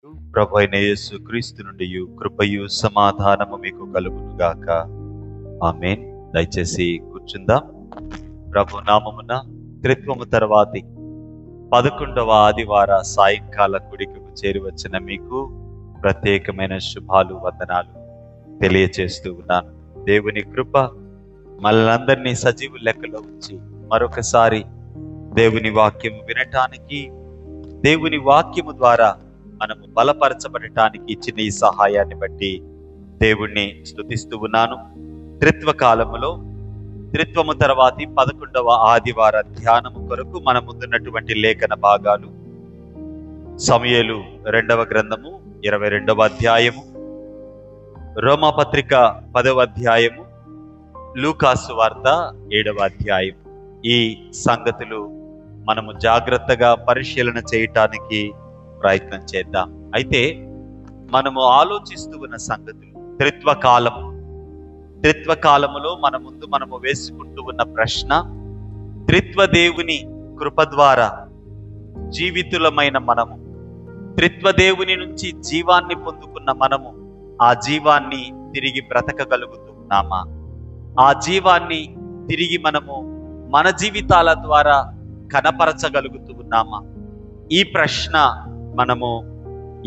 ప్రభు అయిన యేసు క్రీస్తు నుండి కృపయు సమాధానము మీకు కలుగును గాక. ఆమేన్. దయచేసి కూర్చుందాం. ప్రభు నామమున త్రిత్వము తర్వాతి 11వ ఆదివార సాయంకాల కుడికకు చేరివచ్చిన మీకు ప్రత్యేకమైన శుభాలు, వందనాలు తెలియచేస్తూ ఉన్నాను. దేవుని కృప మనలందరినీ సజీవు లెక్కలో ఉంచి మరొకసారి దేవుని వాక్యము వినటానికి, దేవుని వాక్యము ద్వారా మనము బలపరచబడటానికి ఇచ్చిన ఈ సహాయాన్ని బట్టి దేవుణ్ణి స్తుతిస్తూ ఉన్నాను. త్రిత్వ కాలములో త్రిత్వము తర్వాతి 11వ ఆదివార ధ్యానము కొరకు మన ముందున్నటువంటి లేఖన భాగాలు సమూయేలు 2వ గ్రంథము 22వ అధ్యాయము, రోమాపత్రిక 10వ అధ్యాయము, లూకాసు వార్త 7వ అధ్యాయం. ఈ సంగతులు మనము జాగ్రత్తగా పరిశీలన చేయటానికి ప్రయత్నం చేద్దాం. అయితే మనము ఆలోచిస్తూ ఉన్న సంగతులు త్రిత్వ కాలములో మన ముందు మనము వేసుకుంటూ ఉన్న ప్రశ్న, త్రిత్వ దేవుని కృప ద్వారా జీవితులమైన మనము, త్రిత్వ దేవుని నుంచి జీవాన్ని పొందుకున్న మనము ఆ జీవాన్ని తిరిగి బ్రతకగలుగుతున్నామా? ఆ జీవాన్ని తిరిగి మనము మన జీవితాల ద్వారా కనపరచగలుగుతూ ఉన్నామా? ఈ ప్రశ్న మనము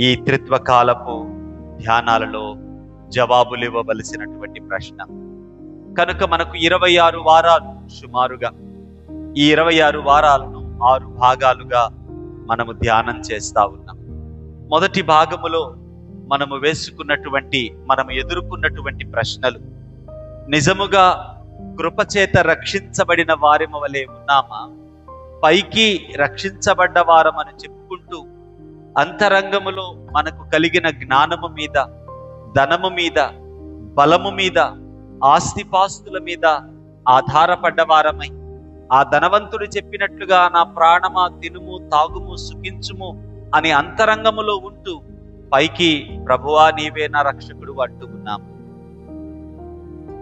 ఈ త్రిత్వ కాలపు ధ్యానాలలో జవాబులు ఇవ్వవలసినటువంటి ప్రశ్న. కనుక మనకు 26 వారాలు సుమారుగా, ఈ 26 వారాలను 6 భాగాలుగా మనము ధ్యానం చేస్తా ఉన్నాం. మొదటి భాగములో మనము వేసుకున్నటువంటి, మనము ఎదుర్కొన్నటువంటి ప్రశ్నలు, నిజముగా కృపచేత రక్షించబడిన వారిమ వలె ఉన్నామా? పైకి రక్షించబడ్డ వారమని చెప్పుకుంటూ అంతరంగములో మనకు కలిగిన జ్ఞానము మీద, ధనము మీద, బలము మీద, ఆస్తిపాస్తుల మీద ఆధారపడ్డవారమై, ఆ ధనవంతుడు చెప్పినట్లుగా నా ప్రాణమా తినుము, తాగుము, సుఖించుము అని అంతరంగములో ఉంటూ పైకి ప్రభువా నీవే నా రక్షకుడు అంటూ ఉన్నాము.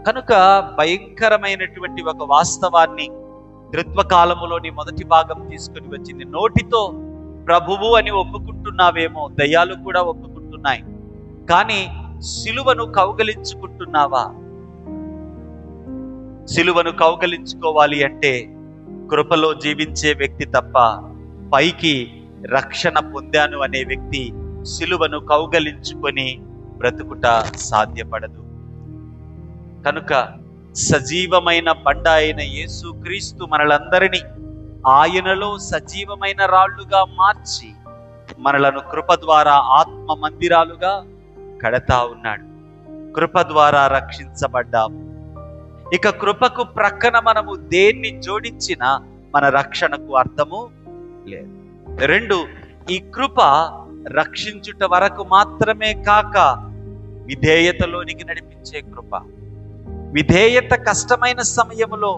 కనుక భయంకరమైనటువంటి ఒక వాస్తవాన్ని త్రిత్వకాలములోని మొదటి భాగం తీసుకుని వచ్చింది. నోటితో ప్రభువు అని ఒప్పుకుంటున్నావేమో, దయ్యాలు కూడా ఒప్పుకుంటున్నాయి, కానీ సిలువను కౌగలించుకుంటున్నావా? సిలువను కౌగలించుకోవాలి అంటే కృపలో జీవించే వ్యక్తి తప్ప, పైకి రక్షణ పొందాను అనే వ్యక్తి సిలువను కౌగలించుకొని బ్రతుకుట సాధ్యపడదు. కనుక సజీవమైన బండ అయిన యేసు క్రీస్తు మనలందరినీ ఆయనలో సజీవమైన రాళ్లుగా మార్చి మనలను కృప ద్వారా ఆత్మ మందిరాలుగా కడతా ఉన్నాడు. కృప ద్వారా రక్షించబడ్డాము. ఇక కృపకు ప్రక్కన మనము దేన్ని జోడించినా మన రక్షణకు అర్థము లేదు. 2, ఈ కృప రక్షించుట వరకు మాత్రమే కాక విధేయతలోనికి నడిపించే కృప. విధేయత కష్టమైన సమయంలో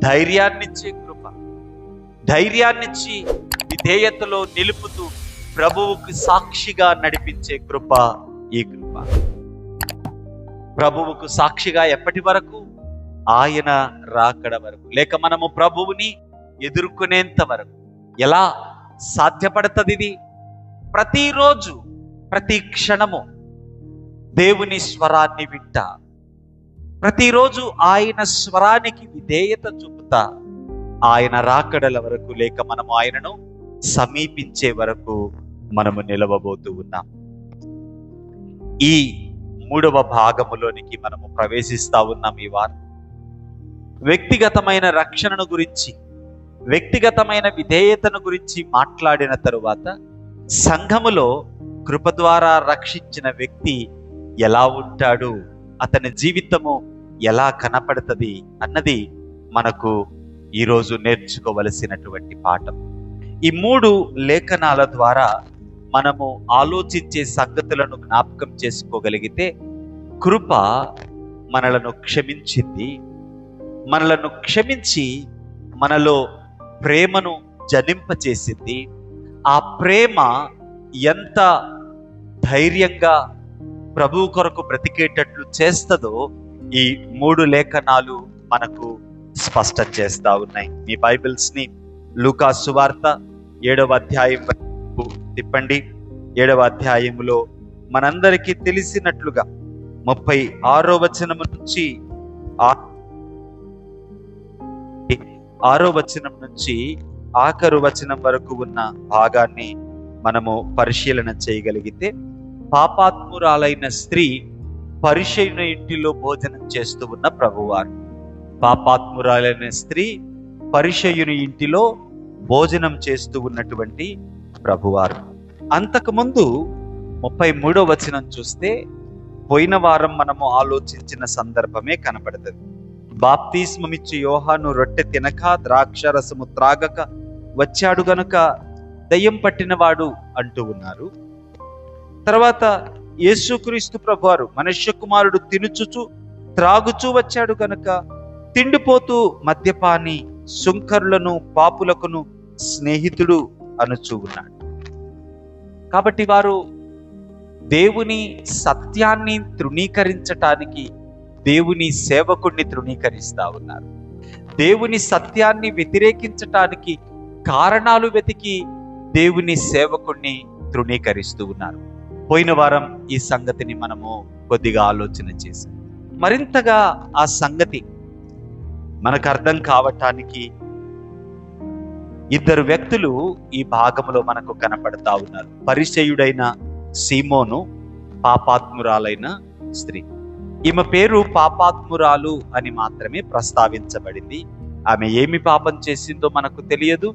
ధైర్యాన్నిచ్చే కృప. ధైర్యాన్నిచ్చి విధేయతలో నిలుపుతూ ప్రభువుకు సాక్షిగా నడిపించే కృప ఈ కృప. ప్రభువుకు సాక్షిగా ఎప్పటి వరకు? ఆయన రాకడ వరకు, లేక మనము ప్రభువుని ఎదుర్కొనేంత వరకు. ఎలా సాధ్యపడుతుంది ఇది? ప్రతిరోజు, ప్రతి క్షణము దేవుని స్వరాన్ని వింటా, ప్రతిరోజు ఆయన స్వరానికి విధేయత చూపుతా, ఆయన రాకడల వరకు, లేక మనము ఆయనను సమీపించే వరకు మనము నిలవబోతూ ఉన్నాం. ఈ 3వ భాగములోనికి మనము ప్రవేశిస్తా ఉన్నాం. ఈ వారం వ్యక్తిగతమైన రక్షణను గురించి, వ్యక్తిగతమైన విధేయతను గురించి మాట్లాడిన తరువాత, సంఘములో కృప ద్వారా రక్షించిన వ్యక్తి ఎలా ఉంటాడు, అతని జీవితము ఎలా కనపడుతుంది అన్నది మనకు ఈరోజు నేర్చుకోవలసినటువంటి పాఠం. ఈ 3 లేఖనాల ద్వారా మనము ఆలోచించే సంగతులను జ్ఞాపకం చేసుకోగలిగితే, కృప మనలను క్షమించింది, మనలను క్షమించి మనలో ప్రేమను జనింపచేసింది. ఆ ప్రేమ ఎంత ధైర్యంగా ప్రభువు కొరకు బ్రతికేటట్లు చేస్తుందో ఈ 3 లేఖనాలు మనకు స్పష్టం చేస్తా ఉన్నాయి. మీ బైబిల్స్ ని లూకాసు వార్త 7వ అధ్యాయం వరకు తిప్పండి. 7వ అధ్యాయములో మనందరికీ తెలిసినట్లుగా 36వ వచనం నుంచి 6వ వచనం నుంచి ఆఖరు వచనం వరకు ఉన్న భాగాన్ని మనము పరిశీలన చేయగలిగితే, పాపాత్మురాలైన స్త్రీ పరిసయ్యుని ఇంటిలో భోజనం చేస్తూ ఉన్న ప్రభువారు. పాపాత్మురాలైన స్త్రీ పరిసయ్యుని ఇంటిలో భోజనం చేస్తూ ఉన్నటువంటి ప్రభువారు. అంతకుముందు 33వ వచనం చూస్తే పోయిన వారం మనము ఆలోచించిన సందర్భమే కనపడుతుంది. బాప్తిస్మమిచ్చి యోహాను రొట్టె తినక ద్రాక్షరసము త్రాగక వచ్చాడు గనుక దయ్యం పట్టినవాడు అంటూ ఉన్నారు. తర్వాత యేసుక్రీస్తు ప్రభువారు మనుష్య కుమారుడు తినుచుచు త్రాగుచూ వచ్చాడు గనుక తిండిపోతూ మద్యపాని, సుంకరులను పాపులకును స్నేహితుడు అనుచూ ఉన్నాడు. కాబట్టి వారు దేవుని సత్యాన్ని తృణీకరించటానికి దేవుని సేవకుడిని తృణీకరిస్తా ఉన్నారు. దేవుని సత్యాన్ని వ్యతిరేకించటానికి కారణాలు వెతికి దేవుని సేవకుడిని తృణీకరిస్తూ ఉన్నారు. పోయిన వారం ఈ సంగతిని మనము కొద్దిగా ఆలోచన చేసాం. మరింతగా ఆ సంగతి మనకు అర్థం కావటానికి ఇద్దరు వ్యక్తులు ఈ భాగంలో మనకు కనపడతా ఉన్నారు. పరిసయ్యుడైన సీమోను, పాపాత్మురాలైన స్త్రీ. ఈమె పేరు పాపాత్మురాలు అని మాత్రమే ప్రస్తావించబడింది. ఆమె ఏమి పాపం చేసిందో మనకు తెలియదు,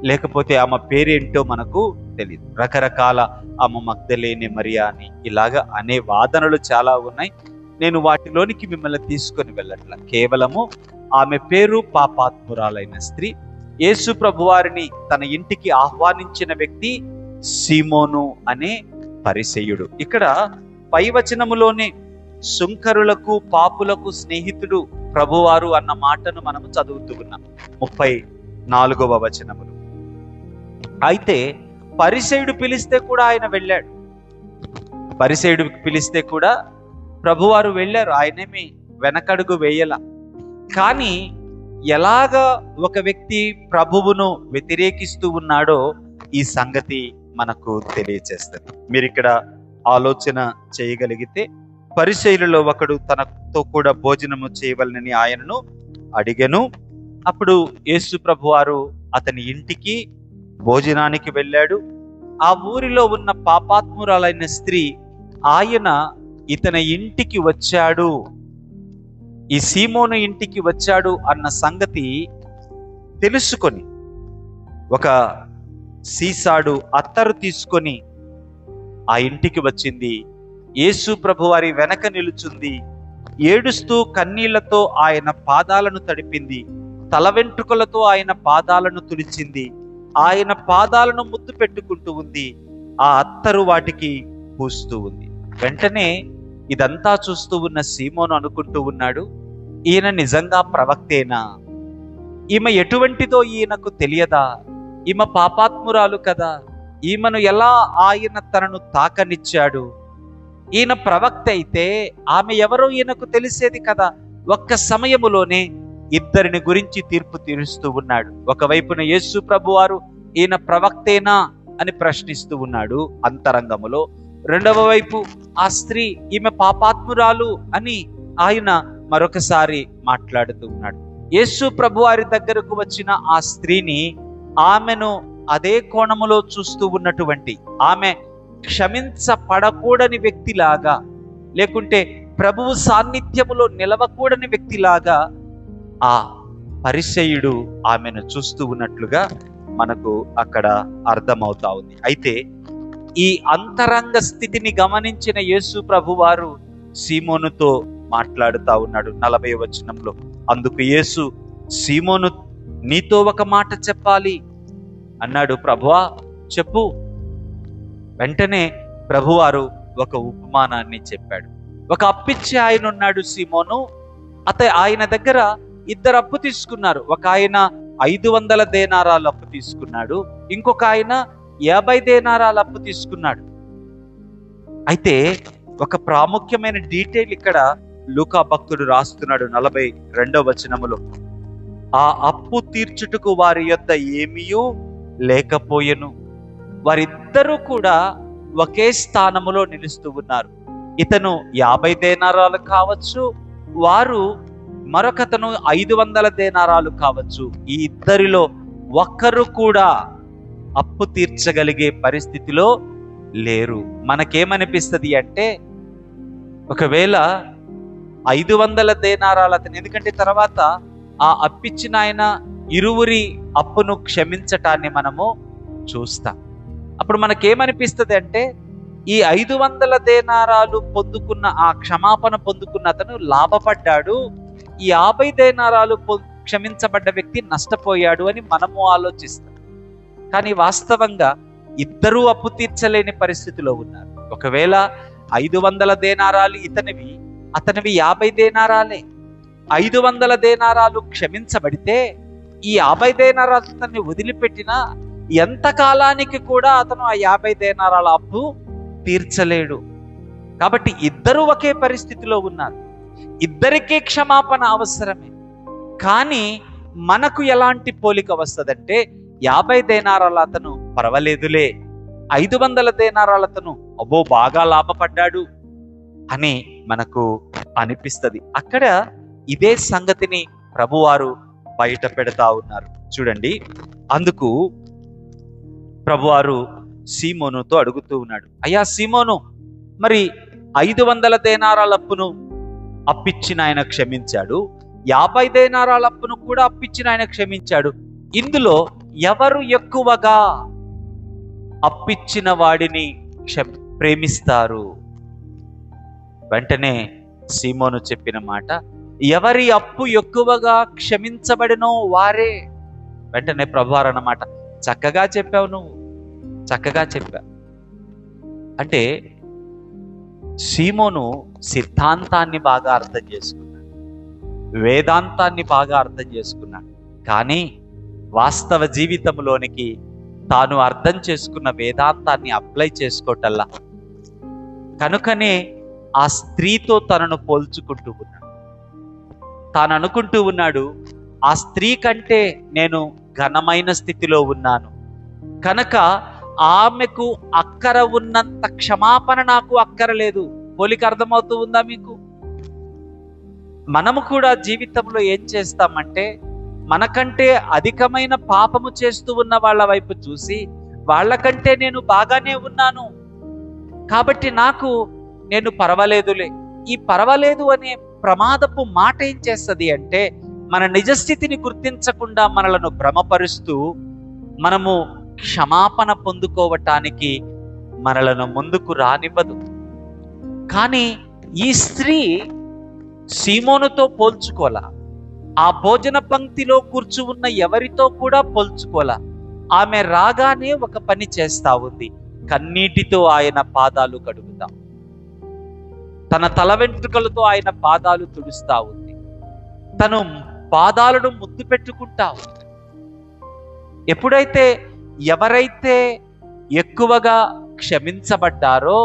లేకపోతే ఆమె పేరేంటో మనకు తెలియదు. రకరకాల ఆమె మగ్దలేని మరియా అని ఇలాగా అనే వాదనలు చాలా ఉన్నాయి. నేను వాటిలోనికి మిమ్మల్ని తీసుకొని వెళ్ళట్లా. కేవలము ఆమె పేరు పాపాత్మురాలైన స్త్రీ. యేసు ప్రభువారిని తన ఇంటికి ఆహ్వానించిన వ్యక్తి సీమోను అనే పరిసయ్యుడు. ఇక్కడ పై వచనములోనే సుంకరులకు పాపులకు స్నేహితుడు ప్రభువారు అన్న మాటను మనము చదువుతూ ఉన్నాం 34వ వచనములు. అయితే పరిసయ్యుడు పిలిస్తే కూడా ఆయన వెళ్ళాడు. పరిసయ్యుడు పిలిస్తే కూడా ప్రభువారు వెళ్ళారు. ఆయనేమి వెనకడుగు వేయల. కానీ ఎలాగా ఒక వ్యక్తి ప్రభువును వ్యతిరేకిస్తూ ఉన్నాడో ఈ సంగతి మనకు తెలియచేస్తుంది. మీరు ఇక్కడ ఆలోచన చేయగలిగితే, పరిసయ్యులలో ఒకడు తనతో కూడా భోజనము చేయవలనని ఆయనను అడిగెను. అప్పుడు యేసు ప్రభువారు అతని ఇంటికి భోజనానికి వెళ్ళాడు. ఆ ఊరిలో ఉన్న పాపాత్మురాలైన స్త్రీ ఆయన ఇతని ఇంటికి వచ్చాడు, ఈ సీమోను ఇంటికి వచ్చాడు అన్న సంగతి తెలుసుకొని ఒక సీసాడు అత్తరు తీసుకొని ఆ ఇంటికి వచ్చింది. యేసు ప్రభువారి వెనక నిలుచుంది. ఏడుస్తూ కన్నీళ్లతో ఆయన పాదాలను తడిపింది. తల వెంట్రుకలతో ఆయన పాదాలను తుడిచింది. ఆయన పాదాలను ముద్దు పెట్టుకుంటూ ఉంది. ఆ అత్తరు వాటికి పూస్తూ ఉంది. వెంటనే ఇదంతా చూస్తూ ఉన్న సీమోను అనుకుంటూ ఉన్నాడు, ఈయన నిజంగా ప్రవక్తేనా? ఈమె ఎటువంటిదో ఈయనకు తెలియదా? ఈమె పాపాత్మురాలు కదా, ఈమెను ఎలా ఆయన తనను తాకనిచ్చాడు? ఈయన ప్రవక్త అయితే ఆమె ఎవరో ఈయనకు తెలిసేది కదా. ఒక్క సమయములోనే ఇద్దరిని గురించి తీర్పు తీరుస్తూ ఉన్నాడు. ఒకవైపున యేసు ప్రభువారు ఈయన ప్రవక్తేనా అని ప్రశ్నిస్తూ ఉన్నాడు అంతరంగములో. రెండవ వైపు ఆ స్త్రీ ఈమె పాపాత్మురాలు అని ఆయన మరొకసారి మాట్లాడుతూ ఉన్నాడు. యేసు ప్రభువారి దగ్గరకు వచ్చిన ఆ స్త్రీని, ఆమెను అదే కోణములో చూస్తూ ఉన్నటువంటి, ఆమె క్షమించపడకూడని వ్యక్తిలాగా, లేకుంటే ప్రభువు సాన్నిధ్యములో నిలవకూడని వ్యక్తిలాగా ఆ పరిసయ్యుడు ఆమెను చూస్తూ ఉన్నట్లుగా మనకు అక్కడ అర్థమవుతా ఉంది. అయితే ఈ అంతరంగ స్థితిని గమనించిన యేసు ప్రభువారు సీమోనుతో మాట్లాడుతా ఉన్నాడు 40వ వచనంలో. అందుకు యేసు, సీమోను, నీతో ఒక మాట చెప్పాలి అన్నాడు. ప్రభువా చెప్పు. వెంటనే ప్రభువారు ఒక ఉపమానాన్ని చెప్పాడు. ఒక అప్పిచ్చే ఆయన ఉన్నాడు సీమోను. ఆయన దగ్గర ఇద్దరు అప్పు తీసుకున్నారు. ఒక ఆయన 500 దేనారాలు అప్పు తీసుకున్నాడు, ఇంకొక ఆయన 50 దేనారాలు అప్పు తీసుకున్నాడు. అయితే ఒక ప్రాముఖ్యమైన డీటెయిల్ ఇక్కడ లూకా భక్తుడు రాస్తున్నాడు 42వ వచనములో. ఆ అప్పు తీర్చుటకు వారి యొద్ద ఏమీయూ లేకపోయెను. వారిద్దరూ కూడా ఒకే స్థానములో నిలుస్తూ ఉన్నారు. ఇతను 50 దేనారాలు కావచ్చు, వారు మరొకతను 500 దేనారాలు కావచ్చు. ఈ ఇద్దరిలో ఒక్కరు కూడా అప్పు తీర్చగలిగే పరిస్థితిలో లేరు. మనకేమనిపిస్తుంది అంటే, ఒకవేళ 500 దేనారాలు అతను, ఎందుకంటే తర్వాత ఆ అప్పిచ్చిన ఆయన ఇరువురి అప్పును క్షమించటాన్ని మనము చూస్తాం. అప్పుడు మనకేమనిపిస్తుంది అంటే, ఈ 500 దేనారాలు పొందుకున్న, ఆ క్షమాపణ పొందుకున్న అతను లాభపడ్డాడు, ఈ 50 దేనారాలు క్షమించబడ్డ వ్యక్తి నష్టపోయాడు అని మనము ఆలోచిస్తాం. కానీ వాస్తవంగా ఇద్దరూ అప్పు తీర్చలేని పరిస్థితిలో ఉన్నారు. ఒకవేళ 500 దేనారాలు ఇతనివి, అతనివి 50 దేనారాలే. 500 దేనారాలు క్షమించబడితే ఈ 50 దేనారాలు అతన్ని వదిలిపెట్టినా ఎంతకాలానికి కూడా అతను ఆ 50 దేనారాల అప్పు తీర్చలేడు. కాబట్టి ఇద్దరు ఒకే పరిస్థితిలో ఉన్నారు, ఇద్దరికీ క్షమాపణ అవసరమే. కానీ మనకు ఎలాంటి పోలిక వస్తుందంటే, 50 దేనారాల అతను పర్వాలేదులే, 500 దేనారాల అతను అబ్బో బాగా లాభపడ్డాడు అని మనకు అనిపిస్తుంది. అక్కడ ఇదే సంగతిని ప్రభువారు బయట పెడతా ఉన్నారు. చూడండి, అందుకు ప్రభువారు సీమోనుతో అడుగుతూ ఉన్నాడు, అయ్యా సీమోను, మరి 500 దేనారాల అప్పును అప్పిచ్చిన ఆయన క్షమించాడు, 50 దేనారాల అప్పును కూడా అప్పిచ్చిన ఆయన క్షమించాడు. ఇందులో ఎవరు ఎక్కువగా అప్పిచ్చిన వాడిని ప్రేమిస్తారు? వెంటనే సీమోను చెప్పిన మాట, ఎవరి అప్పు ఎక్కువగా క్షమించబడినో వారే. వెంటనే ప్రభువారు అన్నమాట, చక్కగా చెప్పావు, నువ్వు చక్కగా చెప్పావు. అంటే సీమోను సిద్ధాంతాన్ని బాగా అర్థం చేసుకున్నాడు, వేదాంతాన్ని బాగా అర్థం చేసుకున్నాడు. కానీ వాస్తవ జీవితంలోనికి తాను అర్థం చేసుకున్న వేదాంతాన్ని అప్లై చేసుకోవటల్లా. కనుకనే ఆ స్త్రీతో తనను పోల్చుకుంటూ ఉన్నాడు. తాను అనుకుంటూ ఉన్నాడు, ఆ స్త్రీ కంటే నేను ఘనమైన స్థితిలో ఉన్నాను కనుక ఆమెకు అక్కర ఉన్నంత క్షమాపణ నాకు అక్కరలేదు. పోలిక అర్థమవుతూ ఉందా మీకు? మనము కూడా జీవితంలో ఏం చేస్తామంటే, మనకంటే అధికమైన పాపము చేస్తూ ఉన్న వాళ్ళ వైపు చూసి, వాళ్ళకంటే నేను బాగానే ఉన్నాను కాబట్టి నేను పర్వాలేదులే. ఈ పర్వాలేదు అనే ప్రమాదపు మాట ఏం చేస్తుంది అంటే, మన నిజస్థితిని గుర్తించకుండా మనలను భ్రమపరుస్తూ మనము క్షమాపణ పొందుకోవటానికి మనలను ముందుకు రానివ్వదు. కానీ ఈ స్త్రీ సీమోనుతో పోల్చుకోలా, ఆ భోజన పంక్తిలో కూర్చు ఉన్న ఎవరితో కూడా పోల్చుకోలా. ఆమె రాగానే ఒక పని చేస్తా ఉంది, కన్నీటితో ఆయన పాదాలు కడుగుతాం, తన తల వెంట్రుకలతో ఆయన పాదాలు తుడుస్తా ఉంది, తను పాదాలను ముద్దు పెట్టుకుంటా ఉంది. ఎప్పుడైతే ఎవరైతే ఎక్కువగా క్షమించబడ్డారో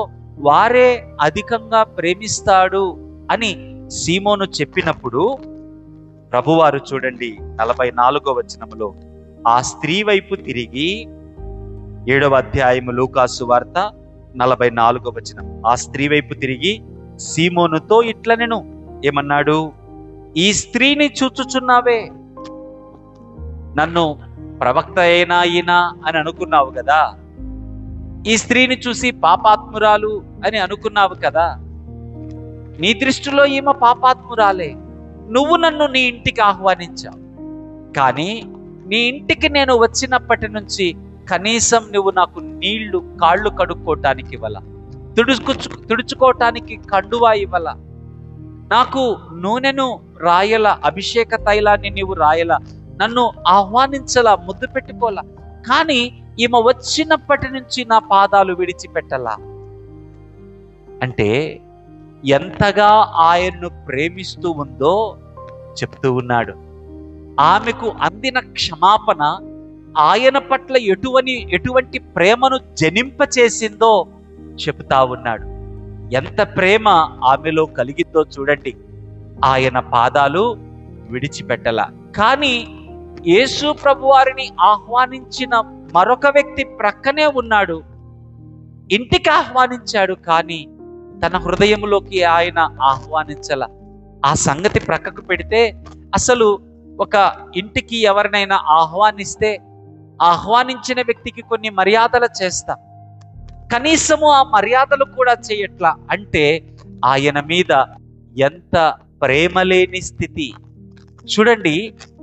వారే అధికంగా ప్రేమిస్తాడు అని సీమోను చెప్పినప్పుడు ప్రభువారు చూడండి 44వ వచనములో ఆ స్త్రీ వైపు తిరిగి, 7వ అధ్యాయము లూకాసు వార్త 44వ వచనం, ఆ స్త్రీ వైపు తిరిగి సీమోనుతో ఇట్లనెను, ఏమన్నాడు? ఈ స్త్రీని చూచుచున్నావే, నన్ను ప్రవక్త అయినా ఈయన అని అనుకున్నావు కదా, ఈ స్త్రీని చూసి పాపాత్మురాలు అని అనుకున్నావు కదా, నీ దృష్టిలో ఈమె పాపాత్మురాలే. నువ్వు నన్ను నీ ఇంటికి ఆహ్వానించావు, కానీ నీ ఇంటికి నేను వచ్చినప్పటి నుంచి కనీసం నువ్వు నాకు నీళ్లు కాళ్ళు కడుక్కోవటానికి ఇవ్వాల, తుడుచుకోవటానికి కండువా ఇవ్వాల, నాకు నూనెను రాయల, అభిషేక తైలాన్ని నీవు రాయల, నన్ను ఆహ్వానించలా, ముద్దు పెట్టుకోలా. కానీ ఈమె వచ్చినప్పటి నుంచి నా పాదాలు విడిచిపెట్టలా. అంటే ఎంతగా ఆయన్ను ప్రేమిస్తూ ఉందో చెప్తూ ఉన్నాడు. ఆమెకు అందిన క్షమాపణ ఆయన పట్ల ఎటువంటి ప్రేమను జనింపచేసిందో చెబుతా ఉన్నాడు. ఎంత ప్రేమ ఆమెలో కలిగిందో చూడండి. ఆయన పాదాలు విడిచిపెట్టలా. కానీ యేసు ప్రభువారిని ఆహ్వానించిన మరొక వ్యక్తి ప్రక్కనే ఉన్నాడు. ఇంటికి ఆహ్వానించాడు, కానీ తన హృదయంలోకి ఆయన ఆహ్వానించాల. ఆ సంగతి ప్రక్కకు పెడితే, అసలు ఒక ఇంటికి ఎవరినైనా ఆహ్వానిస్తే ఆహ్వానించిన వ్యక్తికి కొన్ని మర్యాదలు చేస్తాం, కనీసము ఆ మర్యాదలు కూడా చేయట్లా అంటే ఆయన మీద ఎంత ప్రేమ లేని స్థితి. చూడండి,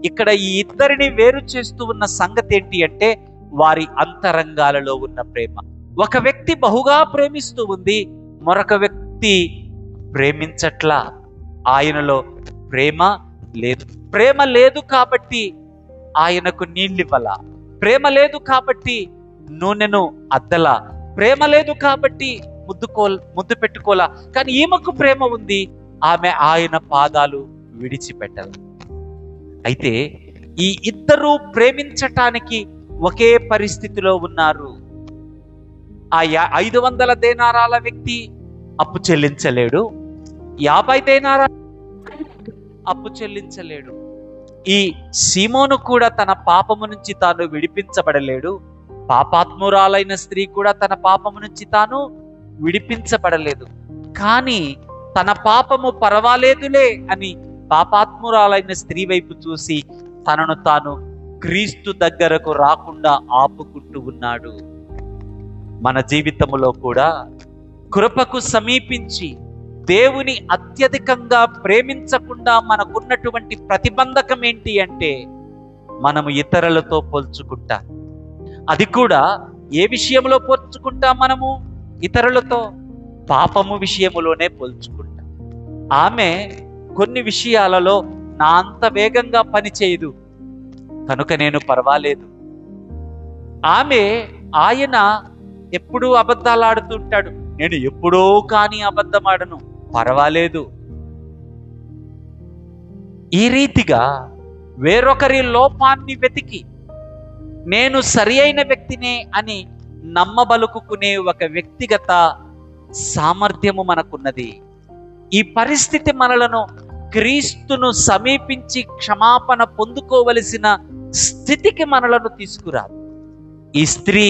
ఇక్కడ ఈ ఇద్దరిని వేరు చేస్తూ ఉన్న సంగతి ఏంటి అంటే వారి అంతరంగాలలో ఉన్న ప్రేమ. ఒక వ్యక్తి బహుగా ప్రేమిస్తూ ఉంది, మరొక వ్యక్తి ప్రేమించట్లా. ఆయనలో ప్రేమ లేదు. ప్రేమ లేదు కాబట్టి ఆయనకు నీళ్ళివ్వాల, ప్రేమ లేదు కాబట్టి నూనెను అద్దలా, ప్రేమ లేదు కాబట్టి ముద్దు పెట్టుకోలా. కానీ ఈమెకు ప్రేమ ఉంది, ఆమె ఆయన పాదాలు విడిచిపెట్టాలి. అయితే ఈ ఇద్దరు ప్రేమించటానికి ఒకే పరిస్థితిలో ఉన్నారు. ఆ 500 దేనారాల వ్యక్తి అప్పు చెల్లించలేడు, 50 దేనారాల అప్పు చెల్లించలేడు. ఈ సీమోను కూడా తన పాపము నుంచి తాను విడిపించబడలేడు, పాపాత్మురాలైన స్త్రీ కూడా తన పాపము నుంచి తాను విడిపించబడలేదు. కానీ తన పాపము పర్వాలేదులే అని పాపాత్మురాలైన స్త్రీ వైపు చూసి తనను తాను క్రీస్తు దగ్గరకు రాకుండా ఆపుకుంటూ ఉన్నాడు. మన జీవితములో కూడా కృపకు సమీపించి దేవుని అత్యధికంగా ప్రేమించకుండా మనకున్నటువంటి ప్రతిబంధకం ఏంటి అంటే మనము ఇతరులతో పోల్చుకుంటాం. అది కూడా ఏ విషయంలో పోల్చుకుంటాం? మనము ఇతరులతో పాపము విషయములోనే పోల్చుకుంటాం. ఆమె కొన్ని విషయాలలో నా అంత వేగంగా పని చేయదు కనుక నేను పర్వాలేదు. ఆయన ఎప్పుడూ అబద్ధాలు ఆడుతుంటాడు, నేను ఎప్పుడో కానీ అబద్ధమాడను, పర్వాలేదు. ఈ రీతిగా వేరొకరి లోపాన్ని వెతికి నేను సరి అయిన వ్యక్తినే అని నమ్మబలుకునే ఒక వ్యక్తిగత సామర్థ్యము మనకున్నది. ఈ పరిస్థితి మనలను క్రీస్తును సమీపించి క్షమాపణ పొందుకోవలసిన స్థితికి మనలను తీసుకురాదు. ఈ స్త్రీ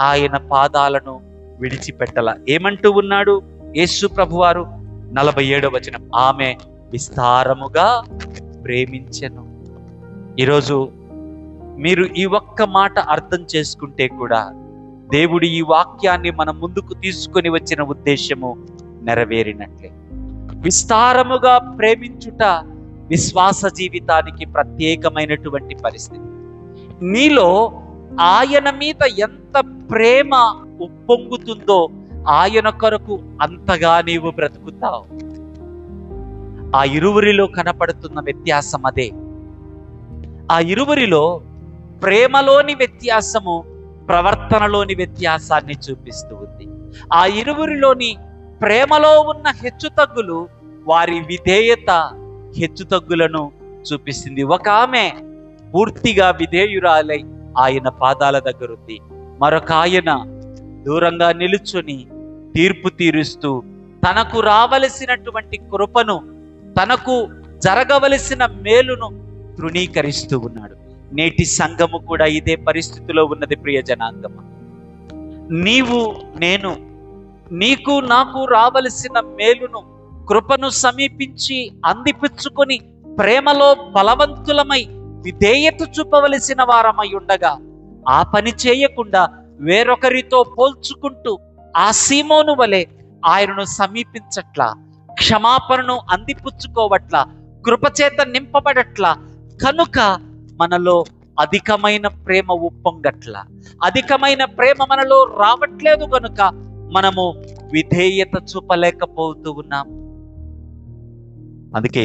ఆయన పాదాలను విడిచిపెట్టల. ఏమంటూ ఉన్నాడు యేసు ప్రభువారు? 47వ వచనం, ఆమె విస్తారముగా ప్రేమించెను. ఈరోజు మీరు ఈ ఒక్క మాట అర్థం చేసుకుంటే కూడా దేవుడు ఈ వాక్యాన్ని మన ముందుకు తీసుకొని వచ్చిన ఉద్దేశము నెరవేరినట్లే. విస్తారముగా ప్రేమించుట విశ్వాస జీవితానికి ప్రత్యేకమైనటువంటి పరిస్థితి. నీలో ఆయన మీద ఎంత ప్రేమ ఉప్పొంగుతుందో ఆయన కొరకు అంతగా నీవు బ్రతుకుతావు. ఆ ఇరువురిలో కనపడుతున్న వ్యత్యాసం అదే. ఆ ఇరువురిలో ప్రేమలోని వ్యత్యాసము ప్రవర్తనలోని వ్యత్యాసాన్ని చూపిస్తూ ఉంది. ఆ ఇరువురిలోని ప్రేమలో ఉన్న హెచ్చుతగ్గులు వారి విధేయత హెచ్చుతగ్గులను చూపిస్తుంది. ఒక ఆమె పూర్తిగా విధేయురాలై ఆయన పాదాల దగ్గరుంది, మరొక ఆయన దూరంగా నిలుచుని తీర్పు తీరుస్తూ తనకు రావలసినటువంటి కృపను, తనకు జరగవలసిన మేలును తృణీకరిస్తూ ఉన్నాడు. నేటి సంఘము కూడా ఇదే పరిస్థితిలో ఉన్నది. ప్రియ జనాంగమా, నీవు నేను నీకు నాకు రావలసిన మేలును, కృపను సమీపించి అందిపుచ్చుకొని ప్రేమలో బలవంతులమై విధేయత చూపవలసిన వారమై ఉండగా ఆ పని చేయకుండా వేరొకరితో పోల్చుకుంటూ ఆ సీమోను వలె ఆయనను సమీపించట్లా, క్షమాపణను అందిపుచ్చుకోవట్లా, కృపచేత నింపబడట్లా. కనుక మనలో అధికమైన ప్రేమ ఉప్పొంగట్లా, అధికమైన ప్రేమ మనలో రావట్లేదు. కనుక మనము విధేయత చూపలేకపోతూ ఉన్నాం. అందుకే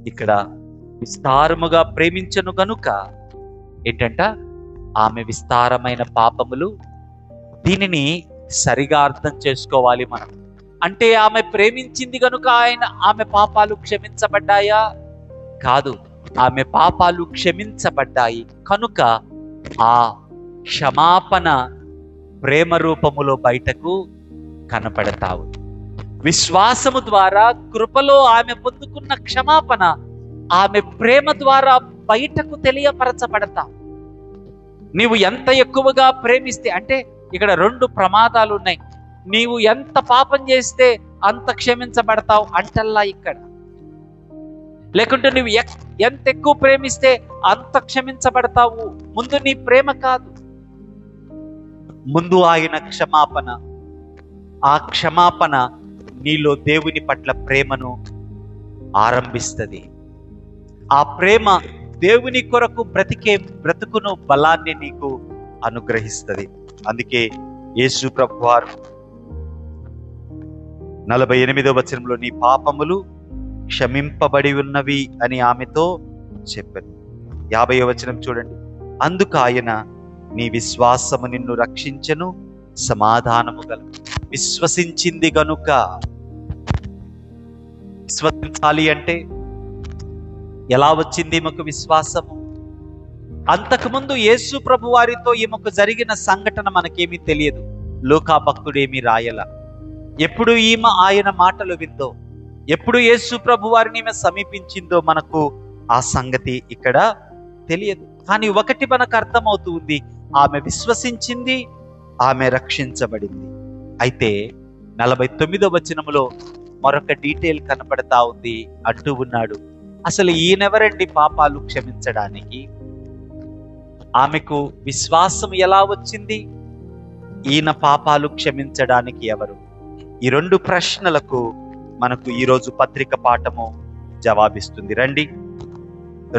ఇక్కడ విస్తారముగా ప్రేమించను గనుక ఏంటంట, ఆమె విస్తారమైన పాపములు. దీనిని సరిగా అర్థం చేసుకోవాలి మనం. అంటే ఆమె ప్రేమించింది గనుక ఆమె పాపాలు క్షమించబడ్డాయా? కాదు, ఆమె పాపాలు క్షమించబడ్డాయి కనుక ఆ క్షమాపణ ప్రేమ రూపములో బయటకు కనపడతావు. విశ్వాసము ద్వారా కృపలో ఆమె పొందుకున్న క్షమాపణ ఆమె ప్రేమ ద్వారా బయటకు తెలియపరచబడతా. నీవు ఎంత ఎక్కువగా ప్రేమిస్తే, అంటే ఇక్కడ 2 ప్రమాదాలు ఉన్నాయి. నీవు ఎంత పాపం చేస్తే అంత క్షమించబడతావు అంటల్లా ఇక్కడ. లేకుంటే నువ్వు ఎంత ఎక్కువ ప్రేమిస్తే అంత క్షమించబడతావు. ముందు నీ ప్రేమ కాదు, ముందు ఆయన క్షమాపణ. ఆ క్షమాపణ నీలో దేవుని పట్ల ప్రేమను ఆరంభిస్తుంది. ఆ ప్రేమ దేవుని కొరకు బ్రతుకును బలాన్ని నీకు అనుగ్రహిస్తుంది. అందుకే యేసు ప్రభువారు 48వ వచనంలో నీ పాపములు క్షమింపబడి ఉన్నవి అని ఆమెతో చెప్పాను. 50వ వచనం చూడండి. అందుకు ఆయన, నీ విశ్వాసము నిన్ను రక్షించెను, సమాధానము గల. విశ్వసించింది గనుక. విశ్వసించాలి అంటే ఎలా వచ్చింది ఈమెకు విశ్వాసము? అంతకుముందు యేసు ప్రభు వారితో ఈమెకు జరిగిన సంఘటన మనకేమీ తెలియదు. లూకా భక్తుడేమీ రాయల. ఎప్పుడు ఈమె ఆయన మాటలు విందో, ఎప్పుడు యేసు ప్రభు వారిని ఈమె సమీపించిందో మనకు ఆ సంగతి ఇక్కడ తెలియదు. కానీ ఒకటి మనకు అర్థమవుతుంది, ఆమె విశ్వసించింది, ఆమె రక్షించబడింది. అయితే 49వ వచనములో మరొక డీటెయిల్ కనపడతా ఉంది. అంటూ ఉన్నాడు, అసలు ఈయనెవరండి పాపాలు క్షమించడానికి? ఆమెకు విశ్వాసం ఎలా వచ్చింది? ఈయన పాపాలు క్షమించడానికి ఎవరు? ఈ రెండు ప్రశ్నలకు మనకు ఈరోజు పత్రిక పాఠము జవాబిస్తుంది. రండి,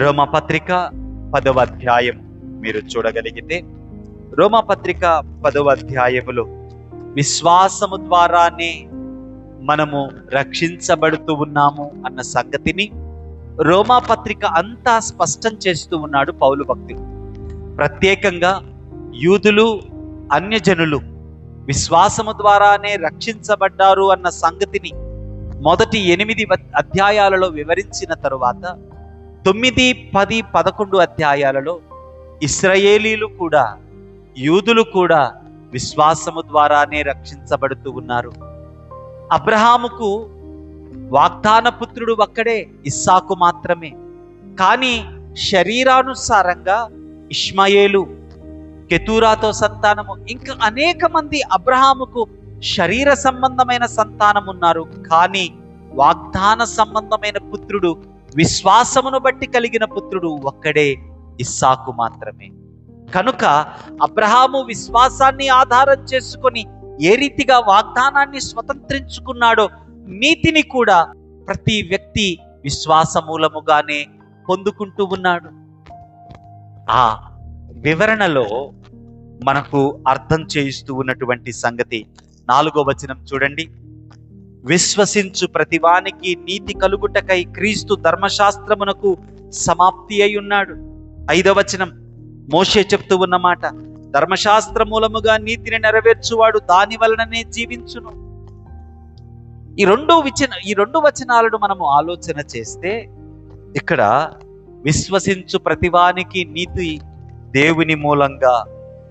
రోమపత్రిక 10వ అధ్యాయం మీరు చూడగలిగితే, రోమపత్రిక 10వ అధ్యాయములో విశ్వాసము ద్వారానే మనము రక్షించబడుతూ ఉన్నాము అన్న సంగతిని రోమాపత్రిక అంతా స్పష్టం చేస్తూ ఉన్నాడు పౌలు భక్తుడు. ప్రత్యేకంగా యూదులు, అన్యజనులు విశ్వాసము ద్వారానే రక్షించబడ్డారు అన్న సంగతిని మొదటి 8 అధ్యాయాలలో వివరించిన తరువాత 9, 10, 11 అధ్యాయాలలో ఇశ్రాయేలీలు కూడా, యూదులు కూడా విశ్వాసము ద్వారానే రక్షించబడుతూ ఉన్నారు. అబ్రహాముకు వాగ్దాన పుత్రుడు ఒక్కడే, ఇస్సాకు మాత్రమే. కానీ శరీరానుసారంగా ఇష్మాయేలు, కెతూరాతో సంతానము, ఇంకా అనేక మంది అబ్రహాముకు శరీర సంబంధమైన సంతానం ఉన్నారు. కానీ వాగ్దాన సంబంధమైన పుత్రుడు, విశ్వాసమును బట్టి కలిగిన పుత్రుడు ఒక్కడే, ఇస్సాకు మాత్రమే. కనుక అబ్రహాము విశ్వాసాన్ని ఆధారం చేసుకొని ఏ రీతిగా వాగ్దానాన్ని స్వతంత్రించుకున్నాడో, నీతిని కూడా ప్రతి వ్యక్తి విశ్వాస మూలముగానే పొందుకుంటూ ఉన్నాడు. ఆ వివరణలో మనకు అర్థం చేయిస్తూ ఉన్నటువంటి సంగతి 4వ వచనం చూడండి. విశ్వసించు ప్రతివానికి నీతి కలుగుటకై క్రీస్తు ధర్మశాస్త్రమునకు సమాప్తి అయి ఉన్నాడు. 5వ వచనం మోషే చెప్తూ ఉన్నమాట, ధర్మశాస్త్ర మూలముగా నీతిని నెరవేర్చువాడు దాని వలననే జీవించును. ఈ రెండు వచనాలను మనము ఆలోచన చేస్తే, ఇక్కడ విశ్వసించు ప్రతివానికి నీతి దేవుని మూలంగా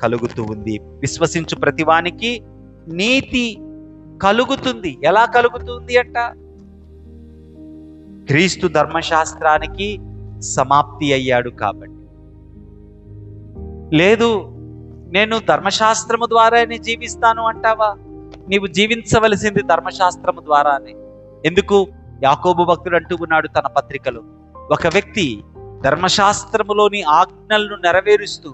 కలుగుతూ ఉంది. విశ్వసించు ప్రతివానికి నీతి కలుగుతుంది. ఎలా కలుగుతుంది అంట? క్రీస్తు ధర్మశాస్త్రానికి సమాప్తి అయ్యాడు కాబట్టి. లేదు, నేను ధర్మశాస్త్రము ద్వారానే జీవిస్తాను అంటావా? నీవు జీవించవలసింది ధర్మశాస్త్రము ద్వారానే. ఎందుకు? యాకోబు భక్తుడు అంటూ ఉన్నాడు తన పత్రికలో, ఒక వ్యక్తి ధర్మశాస్త్రములోని ఆజ్ఞలను నెరవేరుస్తూ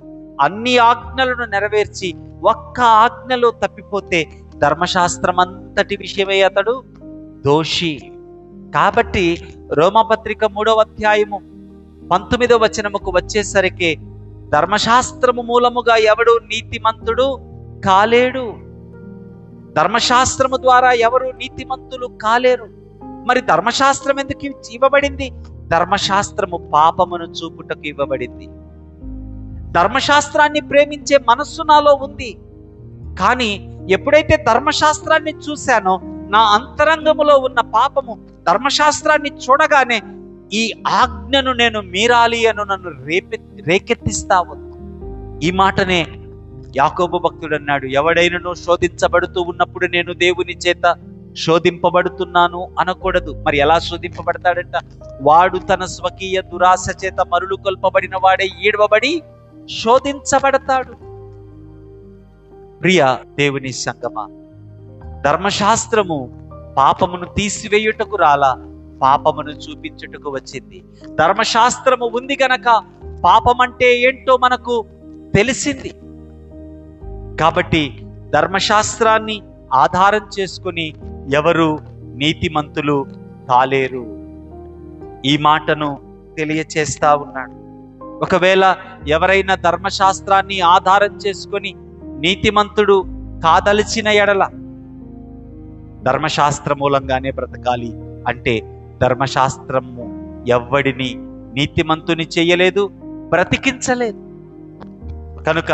అన్ని ఆజ్ఞలను నెరవేర్చి ఒక్క ఆజ్ఞలో తప్పిపోతే ధర్మశాస్త్రం అంతటి విషయమై అతడు దోషి. కాబట్టి రోమపత్రిక 3వ అధ్యాయము 19వ వచనముకు వచ్చేసరికి ధర్మశాస్త్రము మూలముగా ఎవడు నీతిమంతుడు కాలేడు. ధర్మశాస్త్రము ద్వారా ఎవరు నీతిమంతులు కాలేరు. మరి ధర్మశాస్త్రం ఎందుకు ఇవ్వబడింది? ధర్మశాస్త్రము పాపమును చూపుటకు ఇవ్వబడింది. ధర్మశాస్త్రాన్ని ప్రేమించే మనస్సు నాలో ఉంది. కానీ ఎప్పుడైతే ధర్మశాస్త్రాన్ని చూశానో, నా అంతరంగములో ఉన్న పాపము ధర్మశాస్త్రాన్ని చూడగానే ఈ ఆజ్ఞను నేను మీరాలి అని నన్ను రేకెత్తిస్తా ఉంది. ఈ మాటనే యాకోబు భక్తుడు అన్నాడు, ఎవడైనను శోధించబడుతూ ఉన్నప్పుడు నేను దేవుని చేత శోధింపబడుతున్నాను అనకూడదు. మరి ఎలా శోధింపబడతాడంట? వాడు తన స్వకీయ దురాశ చేత మరులు కొల్పబడిన వాడే ఈడవబడి శోధించబడతాడు. ప్రియ దేవుని సంగమా, ధర్మశాస్త్రము పాపమును తీసివేయుటకు రాలా, పాపమును చూపించుటకు వచ్చింది. ధర్మశాస్త్రము ఉంది గనక పాపమంటే ఏంటో మనకు తెలిసింది. కాబట్టి ధర్మశాస్త్రాన్ని ఆధారం చేసుకుని ఎవరు నీతిమంతులు కాలేరు. ఈ మాటను తెలియచేస్తా ఉన్నాడు. ఒకవేళ ఎవరైనా ధర్మశాస్త్రాన్ని ఆధారం చేసుకొని నీతిమంతుడు కాదలిచిన ఎడల, ధర్మశాస్త్ర మూలంగానే బ్రతకాలి అంటే ధర్మశాస్త్రము ఎవ్వడిని నీతిమంతుని చేయలేదు, బ్రతికించలేదు. కనుక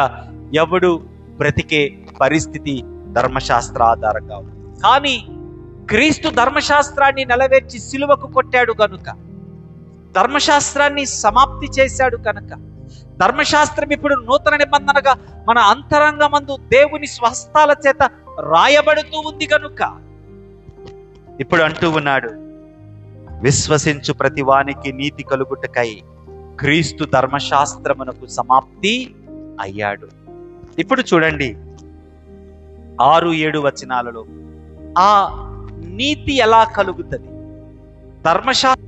ఎవడు బ్రతికే పరిస్థితి ధర్మశాస్త్ర ఆధారంగా ఉంది. కానీ క్రీస్తు ధర్మశాస్త్రాన్ని నెరవేర్చి సిలువకు కొట్టాడు కనుక, ధర్మశాస్త్రాన్ని సమాప్తి చేశాడు కనుక, ధర్మశాస్త్రం ఇప్పుడు నూతన నిబంధనగా మన అంతరంగమందు దేవుని స్వహస్తాల చేత రాయబడుతూ ఉంది కనుక ఇప్పుడు అంటూ ఉన్నాడు, విశ్వసించు ప్రతివానికి నీతి కలుగుటకై క్రీస్తు ధర్మశాస్త్రమునకు సమాప్తి అయ్యాడు. ఇప్పుడు చూడండి 6-7 వచనాలలో ఆ నీతి ఎలా కలుగుతుంది, ధర్మశాస్త్రం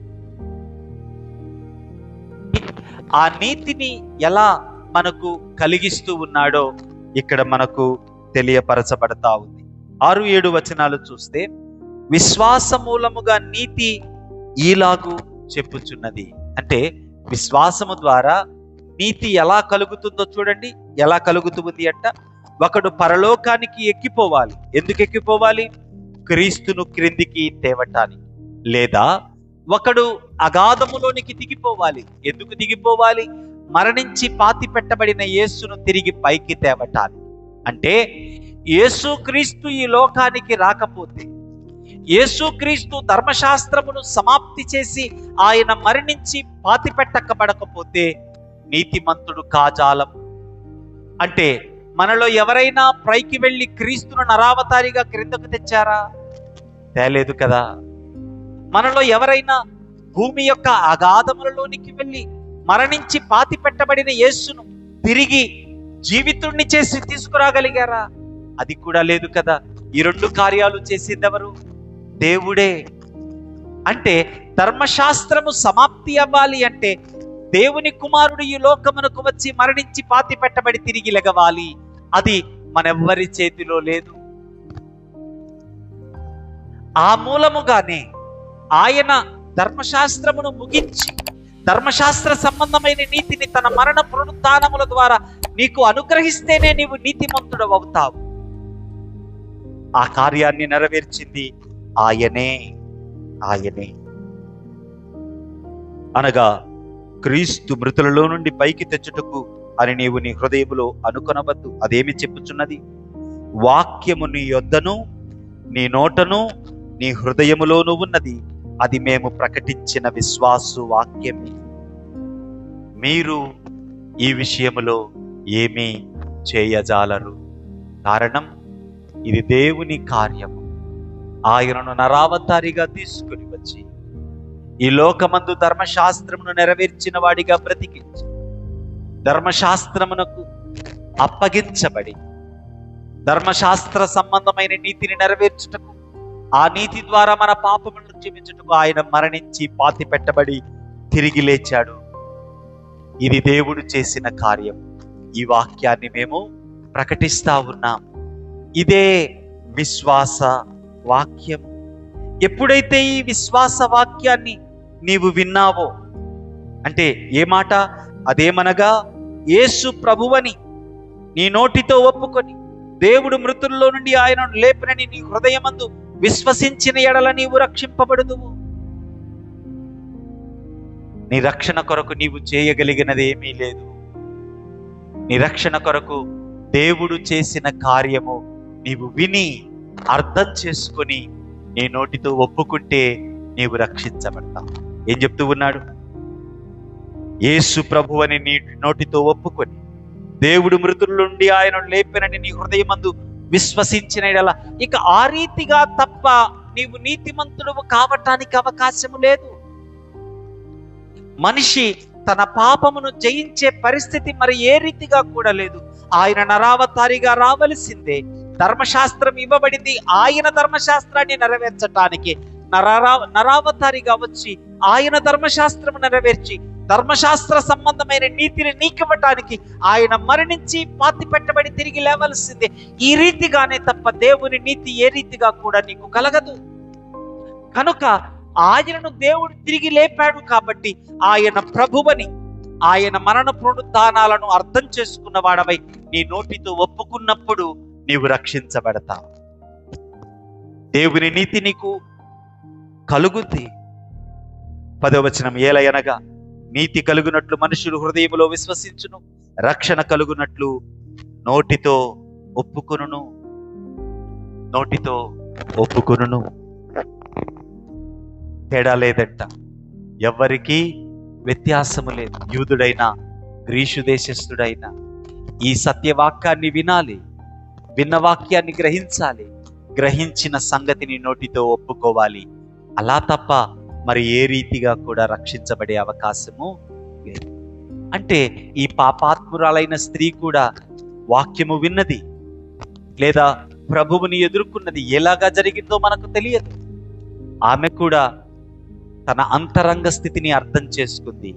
ఆ నీతిని ఎలా మనకు కలిగిస్తూ ఉన్నాడో ఇక్కడ మనకు తెలియపరచబడతా ఉంది. 6-7 వచనాలు చూస్తే, విశ్వాస మూలముగా నీతి ఈలాగు చెప్పుచున్నది. అంటే విశ్వాసము ద్వారా నీతి ఎలా కలుగుతుందో చూడండి. ఎలా కలుగుతుంది అంట, ఒకడు పరలోకానికి ఎక్కిపోవాలి. ఎందుకు ఎక్కిపోవాలి? క్రీస్తును క్రిందికి తేవటానికి. లేదా ఒకడు అగాధములోనికి దిగిపోవాలి. ఎందుకు దిగిపోవాలి? మరణించి పాతి పెట్టబడిన యేసును తిరిగి పైకి తేవటానికి. అంటే యేసుక్రీస్తు ఈ లోకానికి రాకపోతే, యేసుక్రీస్తు ధర్మశాస్త్రమును సమాప్తి చేసి ఆయన మరణించి పాతి పెట్టకబడకపోతే నీతిమంతుడు కాజాలం. అంటే మనలో ఎవరైనా పైకి వెళ్ళి క్రీస్తును నరావతారిగా క్రిందకు తెచ్చారా? తేలేదు కదా. మనలో ఎవరైనా భూమి యొక్క అగాధములలోనికి వెళ్ళి మరణించి పాతి పెట్టబడిన యేసును తిరిగి జీవితుణ్ణి చేసి తీసుకురాగలిగారా? అది కూడా లేదు కదా. ఈ 2 కార్యాలు చేసిందెవరు? దేవుడే. అంటే ధర్మశాస్త్రము సమాప్తి అవ్వాలి అంటే దేవుని కుమారుడు ఈ లోకమునకు వచ్చి మరణించి పాతి పెట్టబడి తిరిగి లెగవాలి. అది మనెవ్వరి చేతిలో లేదు. ఆ మూలముగానే ఆయన ధర్మశాస్త్రమును ముగించి ధర్మశాస్త్ర సంబంధమైన నీతిని తన మరణ పునరుత్థానముల ద్వారా నీకు అనుగ్రహిస్తేనే నీవు నీతిమంతుడు అవుతావు. ఆ కార్యాన్ని నెరవేర్చింది ఆయనే. అనగా క్రీస్తు మృతులలో నుండి పైకి తెచ్చుటకు అని నీవు నీ హృదయములో అనుకొనవద్దు. అదేమి చెప్పుచున్నది? వాక్యము నీ యొద్దను నీ నోటను నీ హృదయములోనూ ఉన్నది, అది మేము ప్రకటించిన విశ్వాసు వాక్యమే. మీరు ఈ విషయములో ఏమీ చేయజాలరు. కారణం, ఇది దేవుని కార్యము. ఆయనను నరావతారిగా తీసుకుని వచ్చి ఈ లోకమందు ధర్మశాస్త్రమును నెరవేర్చిన వాడిగా బ్రతికించి ధర్మశాస్త్రమునకు అప్పగించబడి ధర్మశాస్త్ర సంబంధమైన నీతిని నెరవేర్చుటకు, ఆ నీతి ద్వారా మన పాపములను క్షమించుటకు ఆయన మరణించి పాతి పెట్టబడి తిరిగి లేచాడు. ఇది దేవుడు చేసిన కార్యం. ఈ వాక్యాన్ని మేము ప్రకటిస్తా ఉన్నాం. ఇదే విశ్వాస వాక్యం. ఎప్పుడైతే ఈ విశ్వాస వాక్యాన్ని నీవు విన్నావో, అంటే ఏ మాట? అదేమనగా యేసు ప్రభువని నీ నోటితో ఒప్పుకొని దేవుడు మృతుల్లో నుండి ఆయనను లేపినని నీ హృదయమందు విశ్వసించిన ఎడల నీవు రక్షింపబడుదువు. నీ రక్షణ కొరకు నీవు చేయగలిగినది ఏమీ లేదు. నీ రక్షణ కొరకు దేవుడు చేసిన కార్యము నీవు విని అర్థం చేసుకొని నీ నోటితో ఒప్పుకుంటే నీవు రక్షించబడతావు. ఏం చెప్తూ ఉన్నాడు? యేసు ప్రభువని నీ నోటితో ఒప్పుకొని దేవుడు మృతుల నుండి ఆయనను లేపినని నీ హృదయమందు విశ్వసించిన ఎడల, ఇక ఆ రీతిగా తప్ప నీవు నీతిమంతుడు కావటానికి అవకాశము లేదు. మనిషి తన పాపమును జయించే పరిస్థితి మరి ఏ రీతిగా కూడా లేదు. ఆయన నరావతారిగా రావలసిందే. ధర్మశాస్త్రం ఇవ్వబడింది ఆయన ధర్మశాస్త్రాన్ని నెరవేర్చటానికి. నరావతారిగా వచ్చి ఆయన ధర్మశాస్త్రం నెరవేర్చి ధర్మశాస్త్ర సంబంధమైన నీతిని నీకివ్వటానికి ఆయన మరణించి పాతి పెట్టబడి తిరిగి లేవలసిందే. ఈ రీతిగానే తప్ప దేవుని నీతి ఏ రీతిగా కూడా నీకు కలగదు. కనుక ఆయనను దేవుడు తిరిగి లేపాడు కాబట్టి ఆయన ప్రభువని, ఆయన మరణ పునరుత్థానాలను అర్థం చేసుకున్న వాడవై నీ నోటితో ఒప్పుకున్నప్పుడు నీవు రక్షించబడతావు. దేవుని నీతి నీకు కలుగుద్ది. 10వ వచనం, ఏలయనగా నీతి కలుగునట్లు మనుషులు హృదయములో విశ్వసించును, రక్షణ కలుగునట్లు నోటితో ఒప్పుకొనును. నోటితో ఒప్పుకొనును. తేడా లేదంట, ఎవ్వరికీ వ్యత్యాసము లేదు. యూదుడైనా గ్రీసు దేశస్థుడైనా ఈ సత్యవాక్యాన్ని వినాలి, విన్న వాక్యాన్ని గ్రహించాలి, గ్రహించిన సంగతిని నోటితో ఒప్పుకోవాలి. అలా తప్ప మరి ఏ రీతిగా కూడా రక్షించబడే అవకాశము లేదు. అంటే ఈ పాపాత్మురాలైన స్త్రీ కూడా వాక్యము విన్నది, లేదా ప్రభువుని ఎదుర్కొన్నది. ఎలాగా జరిగిందో మనకు తెలియదు. ఆమె కూడా తన అంతరంగ స్థితిని అర్థం చేసుకుంది.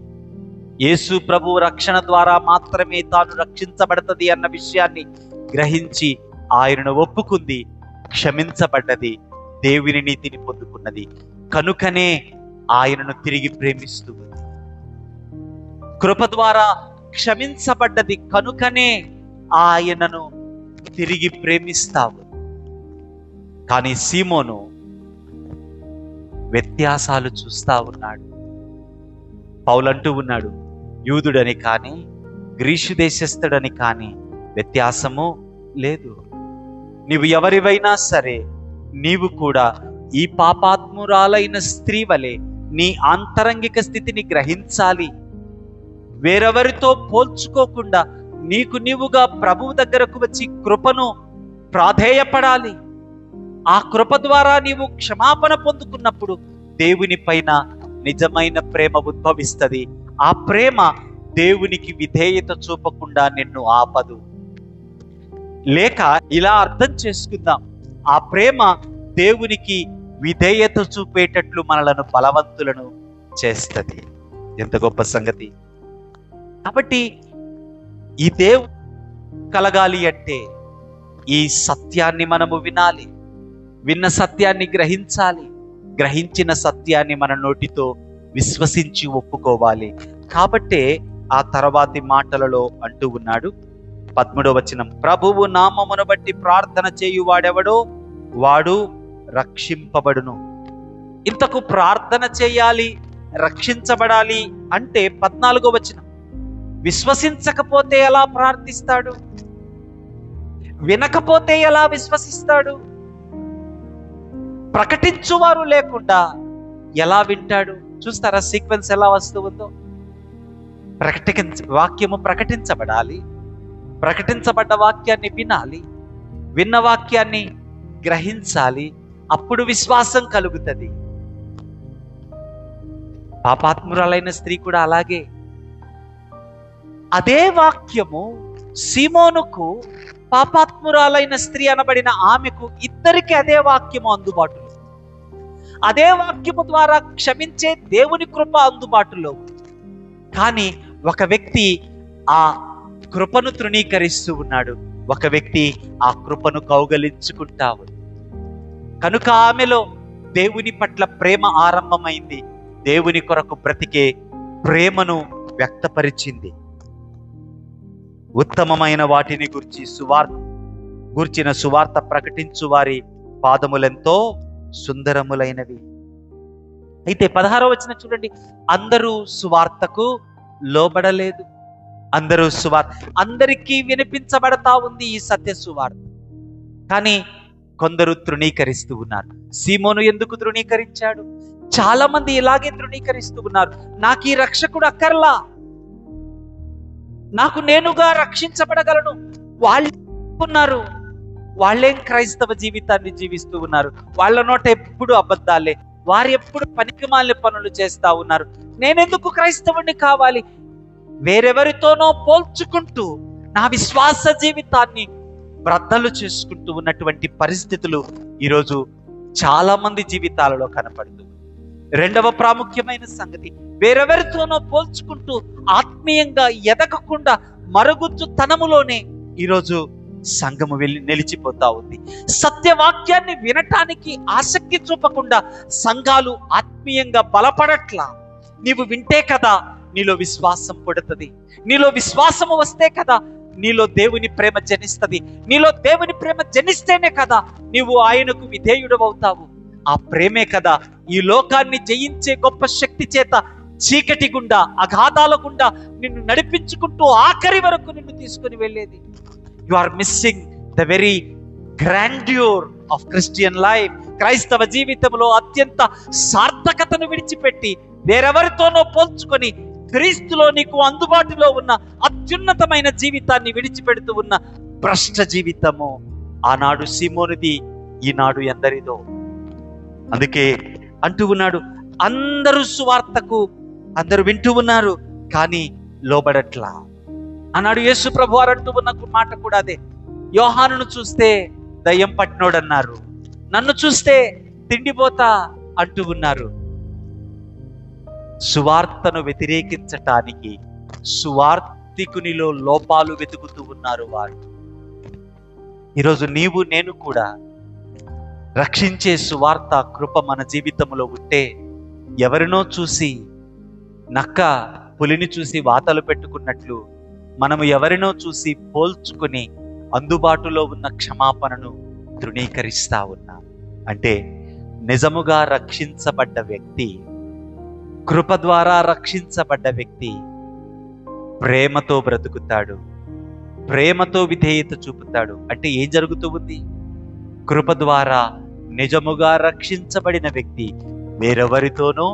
యేసు ప్రభువు రక్షణ ద్వారా మాత్రమే తాను రక్షించబడుతుంది అన్న విషయాన్ని గ్రహించి ఆయనను ఒప్పుకుంది, క్షమించబడ్డది, దేవుని నీతిని పొందుకున్నది. కనుకనే ఆయనను తిరిగి ప్రేమిస్తూ ఉంది. కృప ద్వారా క్షమించబడ్డది కనుకనే ఆయనను తిరిగి ప్రేమిస్తావు. కానీ సీమోను వ్యత్యాసాలు చూస్తా ఉన్నాడు. పౌలంటూ ఉన్నాడు, యూదుడని కానీ గ్రీసు దేశస్థుడని కానీ వ్యత్యాసము లేదు. నీవు ఎవరివైనా సరే, నీవు కూడా ఈ పాపాత్మురాలైన స్త్రీ వలె నీ ఆంతరంగిక స్థితిని గ్రహించాలి. వేరెవరితో పోల్చుకోకుండా నీకు నీవుగా ప్రభువు దగ్గరకు వచ్చి కృపను ప్రాధేయపడాలి. ఆ కృప ద్వారా నీవు క్షమాపణ పొందుకున్నప్పుడు దేవుని పైన నిజమైన ప్రేమ ఉద్భవిస్తుంది. ఆ ప్రేమ దేవునికి విధేయత చూపకుండా నిన్ను ఆపదు. లేక ఇలా అర్థం చేసుకుందాం, ఆ ప్రేమ దేవునికి విధేయత చూపేటట్లు మనలను బలవంతులను చేస్తుంది. ఎంత గొప్ప సంగతి! కాబట్టి ఈ దేవుడు కలగాలి అంటే ఈ సత్యాన్ని మనము వినాలి, విన్న సత్యాన్ని గ్రహించాలి, గ్రహించిన సత్యాన్ని మన నోటితో విశ్వసించి ఒప్పుకోవాలి. కాబట్టే ఆ తర్వాతి మాటలలో అంటూ ఉన్నాడు, 13వ వచనం, ప్రభువు నామమును బట్టి ప్రార్థన చేయువాడెవడో వాడు రక్షింపబడును. ఇంతకు ప్రార్థన చేయాలి, రక్షించబడాలి అంటే 14వ వచనం, విశ్వసించకపోతే ఎలా ప్రార్థిస్తాడు? వినకపోతే ఎలా విశ్వసిస్తాడు? ప్రకటించువారు లేకుండా ఎలా వింటాడు? చూస్తారా సీక్వెన్స్ ఎలా వస్తూ ఉందో? వాక్యము ప్రకటించబడాలి, ప్రకటించబడ్డ వాక్యాన్ని వినాలి, విన్న వాక్యాన్ని గ్రహించాలి, అప్పుడు విశ్వాసం కలుగుతుంది. పాపాత్మురాలైన స్త్రీ కూడా అలాగే. అదే వాక్యము సీమోనుకు, పాపాత్మురాలైన స్త్రీ అనబడిన ఆమెకు, ఇద్దరికి అదే వాక్యము అందుబాటులో. అదే వాక్యము ద్వారా క్షమించే దేవుని కృప అందుబాటులో. కానీ ఒక వ్యక్తి ఆ కృపను తృణీకరిస్తూ ఉన్నాడు, ఒక వ్యక్తి ఆ కృపను కౌగలించుకుంటావు. కనుక ఆమెలో దేవుని పట్ల ప్రేమ ఆరంభమైంది, దేవుని కొరకు బ్రతికే ప్రేమను వ్యక్తపరిచింది. ఉత్తమమైన వాటిని గూర్చిన సువార్త ప్రకటించు వారి పాదములెంతో సుందరములైనవి. అయితే 16వ వచనం చూడండి, అందరూ సువార్తకు లోబడలేదు. అందరికీ వినిపించబడతా ఉంది ఈ సత్య సువార్త, కానీ కొందరు తృణీకరిస్తూ ఉన్నారు. సీమోను ఎందుకు తృణీకరించాడు? చాలా మంది ఇలాగే తృణీకరిస్తూ ఉన్నారు. నాకు ఈ రక్షకుడు అక్కర్లా, నాకు నేనుగా రక్షించబడగలను. వాళ్ళు ఉన్నారు, వాళ్ళేం క్రైస్తవ జీవితాన్ని జీవిస్తూ ఉన్నారు, వాళ్ళ నోట ఎప్పుడు అబద్ధాలే, వారు ఎప్పుడు పనికిమాలిన పనులు చేస్తా ఉన్నారు. నేనెందుకు క్రైస్తవుడిని కావాలి? వేరెవరితోనో పోల్చుకుంటూ నా విశ్వాస జీవితాన్ని బ్రద్దలు చేసుకుంటూ ఉన్నటువంటి పరిస్థితులు ఈరోజు చాలా మంది జీవితాలలో కనపడుతుంది. రెండవ ప్రాముఖ్యమైన సంగతి, వేరెవరితోనో పోల్చుకుంటూ ఆత్మీయంగా ఎదగకుండా మరుగుజ్జు తనములోనే ఈరోజు సంఘము నిలిచిపోతా ఉంది. సత్యవాక్యాన్ని వినటానికి ఆసక్తి చూపకుండా సంఘాలు ఆత్మీయంగా బలపడట్లా. నీవు వింటే కదా నీలో విశ్వాసం పుడుతుంది, నీలో విశ్వాసము వస్తే కదా నీలో దేవుని ప్రేమ జనిస్తుంది, నీలో దేవుని ప్రేమ జనిస్తేనే కదా నీవు ఆయనకు విధేయుడవవుతావు. ఆ ప్రేమే కదా ఈ లోకాన్ని జయించే గొప్ప శక్తి చేత చీకటి గుండా అగాధాల గుండా నిన్ను నడిపించుకుంటూ ఆఖరి వరకు నిన్ను తీసుకుని వెళ్ళేది. You are missing the very grandeur of Christian life. క్రైస్తవ జీవితంలో అత్యంత సార్థకతను విడిచిపెట్టి వేరెవరితోనో పోల్చుకొని క్రీస్తులో నీకు అందుబాటులో ఉన్న అత్యున్నతమైన జీవితాన్ని విడిచిపెడుతూ ఉన్న భ్రష్ట జీవితము ఆనాడు సీమోనిది, ఈనాడు ఎందరిదో. అందుకే అంటూ ఉన్నాడు, అందరూ సువార్తకు అందరూ వింటూ ఉన్నారు కానీ లోబడట్లా. అన్నాడు యేసు ప్రభువారు అంటూ ఉన్న మాట కూడా అదే. యోహానును చూస్తే దయ్యం పట్టినోడన్నారు, నన్ను చూస్తే తిండిపోతా అంటూ ఉన్నారు. సువార్తను వ్యతిరేకించటానికి సువార్తికునిలో లోపాలు వెతుకుతూ ఉన్నారు వారు. ఈరోజు నీవు నేను కూడా రక్షించే సువార్త కృప మన జీవితంలో ఉంటే ఎవరినో చూసి నక్క పులిని చూసి వాతలు పెట్టుకున్నట్లు మనము ఎవరినో చూసి పోల్చుకుని అందుబాటులో ఉన్న క్షమాపణను తృణీకరిస్తా ఉన్నాం. అంటే నిజముగా రక్షించబడ్డ వ్యక్తి, కృప ద్వారా రక్షించబడ్డ వ్యక్తి ప్రేమతో బ్రతుకుతాడు, ప్రేమతో విధేయత చూపుతాడు. అంటే ఏం జరుగుతూ ఉంది? కృప ద్వారా నిజముగా రక్షించబడిన వ్యక్తి వేరెవరితోనో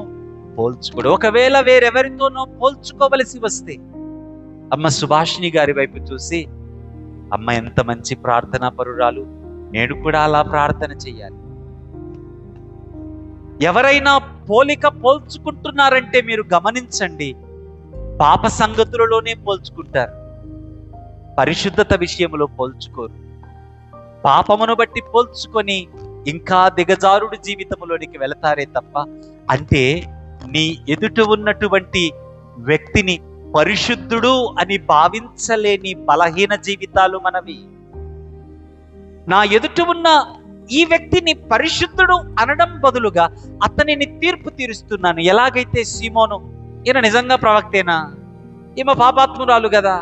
పోల్చుకోడు. ఒకవేళ వేరెవరితోనో పోల్చుకోవలసి వస్తే అమ్మ సుభాషిణి గారి వైపు చూసి, అమ్మ ఎంత మంచి ప్రార్థనా పరురాలు, నేను కూడా అలా ప్రార్థన చెయ్యాలి. ఎవరైనా పోల్చుకుంటున్నారంటే మీరు గమనించండి, పాప సంగతులలోనే పోల్చుకుంటారు, పరిశుద్ధత విషయంలో పోల్చుకోరు. పాపమును బట్టి పోల్చుకొని ఇంకా దిగజారుడు జీవితంలోనికి వెళతారే తప్ప, అంటే నీ ఎదుట ఉన్నటువంటి వ్యక్తిని పరిశుద్ధుడు అని భావించలేని బలహీన జీవితాలు మనవి. నా ఎదుట ఉన్న ఈ వ్యక్తిని పరిశుద్ధుడు అనడం బదులుగా అతనిని తీర్పు తీరుస్తున్నాను. ఎలాగైతే సీమోను, ఈయన నిజంగా ప్రవక్తేనా, ఈమె పాపాత్మురాలు కదా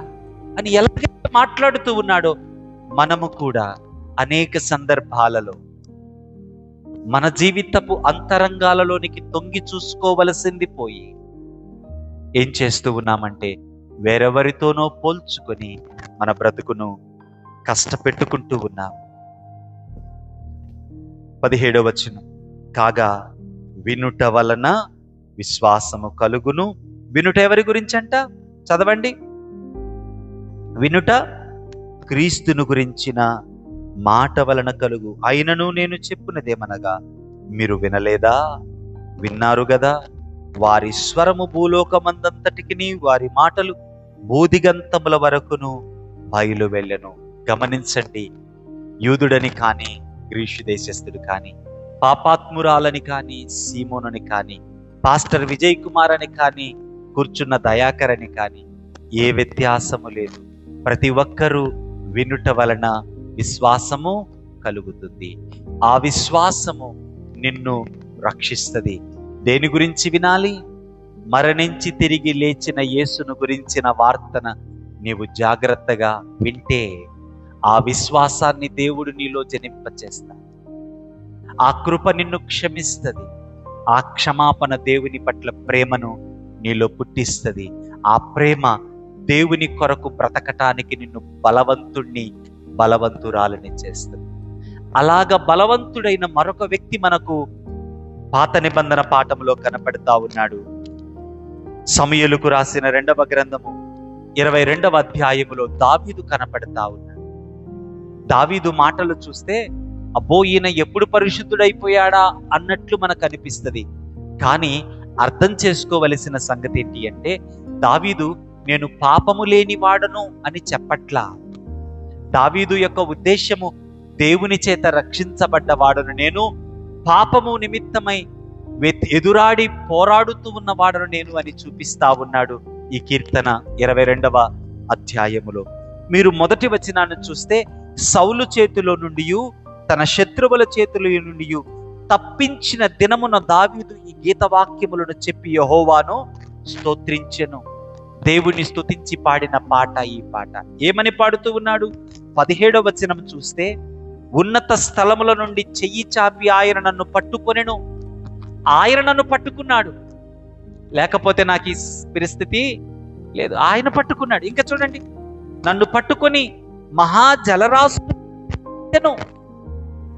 అని ఎలాగైతే మాట్లాడుతూ ఉన్నాడో, మనము కూడా అనేక సందర్భాలలో మన జీవితపు అంతరంగాలలోనికి తొంగి చూసుకోవలసింది పోయి ఏం చేస్తూ ఉన్నామంటే వేరెవరితోనో పోల్చుకొని మన బ్రతుకును కష్టపెట్టుకుంటూ ఉన్నాం. 17వ వచనం, కాగా వినుట వలన విశ్వాసము కలుగును. వినుట ఎవరి గురించి అంట? చదవండి. వినుట క్రీస్తును గురించిన మాట వలన కలుగు. అయినను నేను చెప్పునదేమనగా, మీరు వినలేదా? విన్నారు గదా? వారి స్వరము భూలోకమందంతటికి, వారి మాటలు భూదిగంతముల వరకును బయలు వెళ్ళను. గమనించండి, యూదుడని కానీ, గ్రీసు దేశస్థుడు కానీ, పాపాత్మురాలని కానీ, సీమోనని కానీ, పాస్టర్ విజయ్ కుమార్ అని కానీ, కూర్చున్న దయాకర్ అని కానీ ఏ వ్యత్యాసము లేదు. ప్రతి ఒక్కరూ వినుట వలన విశ్వాసము కలుగుతుంది. ఆ విశ్వాసము నిన్ను రక్షిస్తుంది. దేని గురించి వినాలి? మరణించి తిరిగి లేచిన యేసును గురించిన వార్తన నీవు జాగ్రత్తగా వింటే ఆ విశ్వాసాన్ని దేవుడు నీలో జనింపచేస్తాడు. ఆ కృప నిన్ను క్షమిస్తుంది. ఆ క్షమాపణ దేవుని పట్ల ప్రేమను నీలో పుట్టిస్తుంది. ఆ ప్రేమ దేవుని కొరకు బ్రతకటానికి నిన్ను బలవంతురాలని చేస్తుంది. అలాగ బలవంతుడైన మరొక వ్యక్తి మనకు పాత నిబంధన పాఠంలో కనపడతా ఉన్నాడు. సమూయేలుకు రాసిన 2వ గ్రంథము 22వ అధ్యాయములో దావీదు కనపడతా ఉన్నాడు. దావీదు మాటలు చూస్తే అబ్బో ఈయన ఎప్పుడు పరిశుద్ధుడైపోయాడా అన్నట్లు మనకు అనిపిస్తుంది. కానీ అర్థం చేసుకోవలసిన సంగతి ఏంటి అంటే, దావీదు నేను పాపము లేని వాడను అని చెప్పట్లా. దావీదు యొక్క ఉద్దేశము దేవుని చేత రక్షించబడ్డవాడను నేను, పాపము నిమిత్తమై ఎదురాడి పోరాడుతూ ఉన్నవాడను నేను అని చూపిస్తా ఉన్నాడు ఈ కీర్తన 22వ అధ్యాయములో. మీరు మొదటి వచనాన్ని చూస్తే, సౌలు చేతిలో నుండి తన శత్రువుల చేతుల నుండి తప్పించిన దినమున దావీదు ఈ గీతవాక్యములను చెప్పి యెహోవాను స్తోత్రించెను. దేవుని స్తుతించి పాడిన పాట ఈ పాట. ఏమని పాడుతూ ఉన్నాడు? 17వ వచనం చూస్తే, ఉన్నత స్థలముల నుండి చెయ్యి చాపి ఆయన నన్ను పట్టుకొనెను. ఆయన నన్ను పట్టుకున్నాడు, లేకపోతే నాకు ఈ పరిస్థితి లేదు. ఆయన పట్టుకున్నాడు. ఇంకా చూడండి, నన్ను పట్టుకొని మహా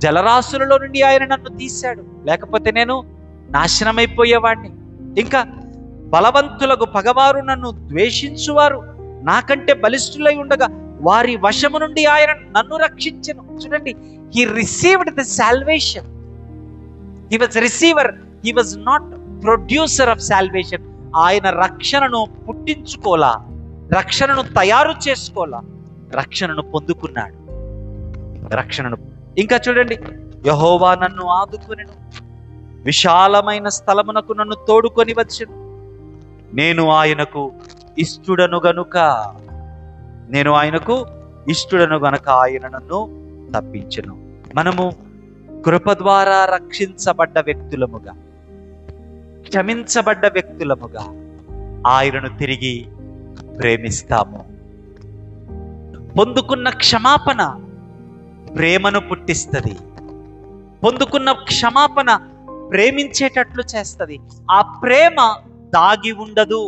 జలరాశులలో నుండి ఆయన నన్ను తీశాడు, లేకపోతే నేను నాశనమైపోయేవాడిని. ఇంకా బలవంతులకు పగవారు నన్ను ద్వేషించువారు నాకంటే బలిష్ఠులై ఉండగా వారి వశము నుండి ఆయన నన్ను రక్షించెను. చూడండి, he received the salvation. He was receiver, he was not producer of salvation. ఆయన రక్షణను పుట్టించుకోలా, రక్షణను తయారు చేసుకోలా, రక్షణను పొందుకున్నాడు. రక్షణను ఇంకా చూడండి, యెహోవా నన్ను ఆదుకొనెను, విశాలమైన స్థలమునకు నన్ను తోడుకొని వచ్చెను. నేను ఆయనకు ఇష్టడను గనుక ఆయన నన్ను తప్పించెను. మనము కృప ద్వారా రక్షించబడ్డ వ్యక్తులముగా, క్షమించబడ్డ వ్యక్తులముగా ఆయనను తిరిగి ప్రేమిస్తాము. పొందుకున్న క్షమాపణ ప్రేమను పుట్టిస్తుంది. పొందుకున్న క్షమాపణ ప్రేమించేటట్లు చేస్తుంది. ఆ ప్రేమ దాగి ఉండదు.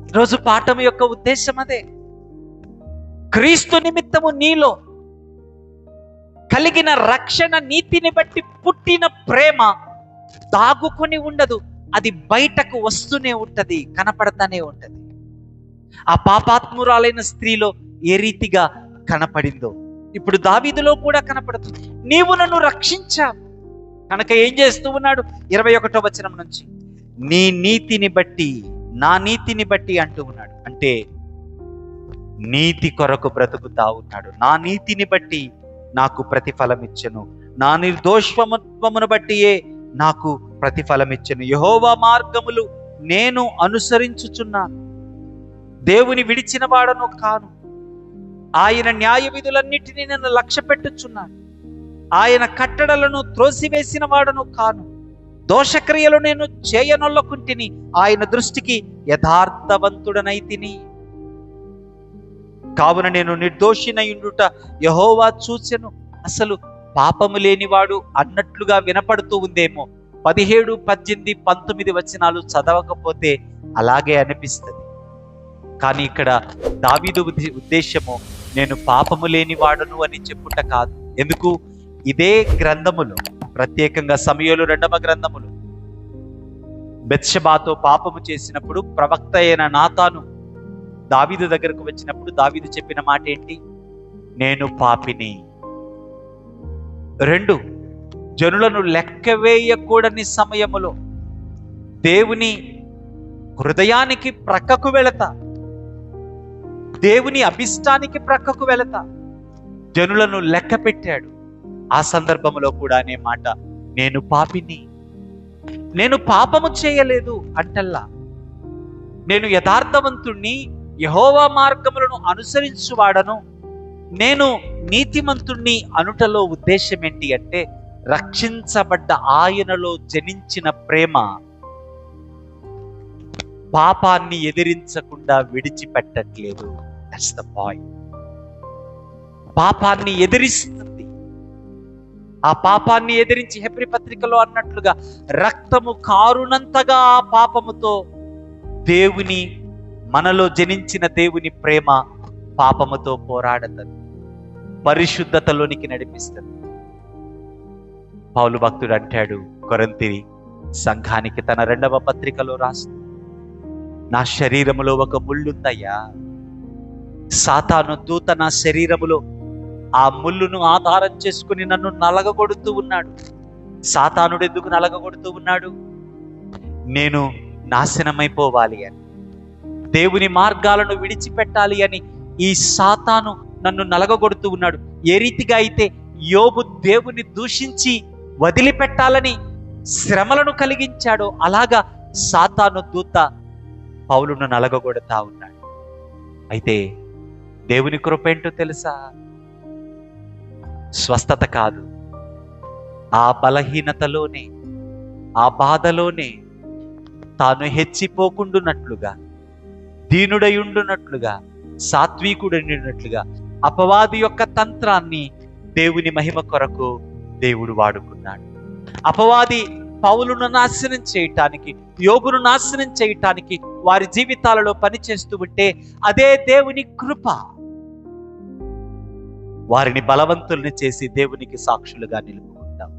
ఈరోజు పాఠం యొక్క ఉద్దేశం అదే. క్రీస్తు నిమిత్తము నీలో కలిగిన రక్షణ నీతిని బట్టి పుట్టిన ప్రేమ దాగుకొని ఉండదు. అది బయటకు వస్తూనే ఉంటది, కనపడతానే ఉంటది. ఆ పాపాత్మురాలైన స్త్రీలో ఏ రీతిగా కనపడిందో ఇప్పుడు దావీదులో కూడా కనపడుతుంది. నీవు నన్ను రక్షించావు కనుక ఏం చేస్తూ ఉన్నాడు? 21వ వచనం నుంచి, నీ నీతిని బట్టి, నా నీతిని బట్టి అంటూ ఉన్నాడు. అంటే నీతి కొరకు బ్రతుకుతా ఉన్నాడు. నా నీతిని బట్టి నాకు ప్రతిఫలం ఇచ్చెను, నా నిర్దోషత్వమును బట్టియే నాకు ప్రతిఫలం ఇచ్చెను. యెహోవా మార్గములు నేను అనుసరించుచున్నాను, దేవుని విడిచిన వాడను కాను. ఆయన న్యాయ విధులన్నిటినీ నేను లక్ష్య పెట్టుచున్నాను, ఆయన కట్టడలను త్రోసివేసిన వాడను కాను. దోషక్రియలు నేను చేయనొల్లకుంటిని, ఆయన దృష్టికి యథార్థవంతుడనైతిని. కావున నేను నిర్దోషినయుండుట యెహోవా చూచెను. అసలు పాపము లేనివాడు అన్నట్లుగా వినపడుతూ ఉందేమో. 17, 18, 19 వచనాలు చదవకపోతే అలాగే అనిపిస్తుంది. కానీ ఇక్కడ దావీదు ఉద్దేశము నేను పాపము లేనివాడును అని చెప్పుట కాదు. ఎందుకు? ఇదే గ్రంథములో, ప్రత్యేకంగా సమూయేలు 2వ గ్రంథములో బెత్షెబాతో పాపము చేసినప్పుడు ప్రవక్త అయిన నాతాను దావీదు దగ్గరకు వచ్చినప్పుడు దావీదు చెప్పిన మాట ఏంటి? నేను పాపిని. 2, జనులను లెక్క వేయకూడని సమయములో దేవుని హృదయానికి ప్రక్కకు వెళతా, దేవుని అభిష్టానికి ప్రక్కకు వెళతా, జనులను లెక్క పెట్టాడు. ఆ సందర్భంలో కూడా అనే మాట, నేను పాపిని, నేను పాపము చేయలేదు అంటల్లా, నేను యథార్థవంతుణ్ణి, యెహోవా మార్గములను అనుసరించువాడను, నేను నీతిమంతుణ్ణి అనుటలో ఉద్దేశం ఏంటి అంటే, రక్షించబడ్డ ఆయనలో జనించిన ప్రేమ పాపాన్ని ఎదిరించకుండా విడిచిపెట్టట్లేదు. That's the point. పాపాన్ని ఎదిరిస్తుంది. ఆ పాపాన్ని ఎదిరించి హెబ్రీ పత్రికలో అన్నట్లుగా రక్తము కారునంతగా ఆ పాపముతో దేవుని, మనలో జనించిన దేవుని ప్రేమ పాపముతో పోరాడుతుంది, పరిశుద్ధతలోనికి నడిపిస్తుంది. పౌలు భక్తుడు అంటాడు కొరింథీ సంఘానికి తన 2వ పత్రికలో రాస్తూ, నా శరీరములో ఒక ముళ్ళుందయ్యా. సాతాను దూత నా శరీరములో ఆ ముళ్ళును ఆధారం చేసుకుని నన్ను నలగగొడుతూ ఉన్నాడు. సాతానుడు ఎందుకు నలగగొడుతూ ఉన్నాడు? నేను నాశనమైపోవాలి అని, దేవుని మార్గాలను విడిచిపెట్టాలి అని ఈ సాతాను నన్ను నలగగొడుతూ ఉన్నాడు. ఏ రీతిగా అయితే యోబు దేవుని దూషించి వదిలిపెట్టాలని శ్రమలను కలిగించాడో అలాగా సాతాను దూత పౌలును నలగగొడతా ఉన్నాడు. అయితే దేవుని కృప ఏంటో తెలుసా? స్వస్థత కాదు, ఆ బలహీనతలోనే, ఆ బాధలోనే తాను హెచ్చిపోకుండునట్లుగా, దీనుడయుండునట్లుగా, సాత్వికుడైనట్లుగా అపవాది యొక్క తంత్రాన్ని దేవుని మహిమ కొరకు దేవుడు వాడుకున్నాడు. అపవాది పౌలును నాశనం చేయటానికి, యోబును నాశనం చేయటానికి వారి జీవితాలలో పనిచేస్తూ ఉంటే అదే దేవుని కృప వారిని బలవంతుల్ని చేసి దేవునికి సాక్షులుగా నిలుపుకుంటాం.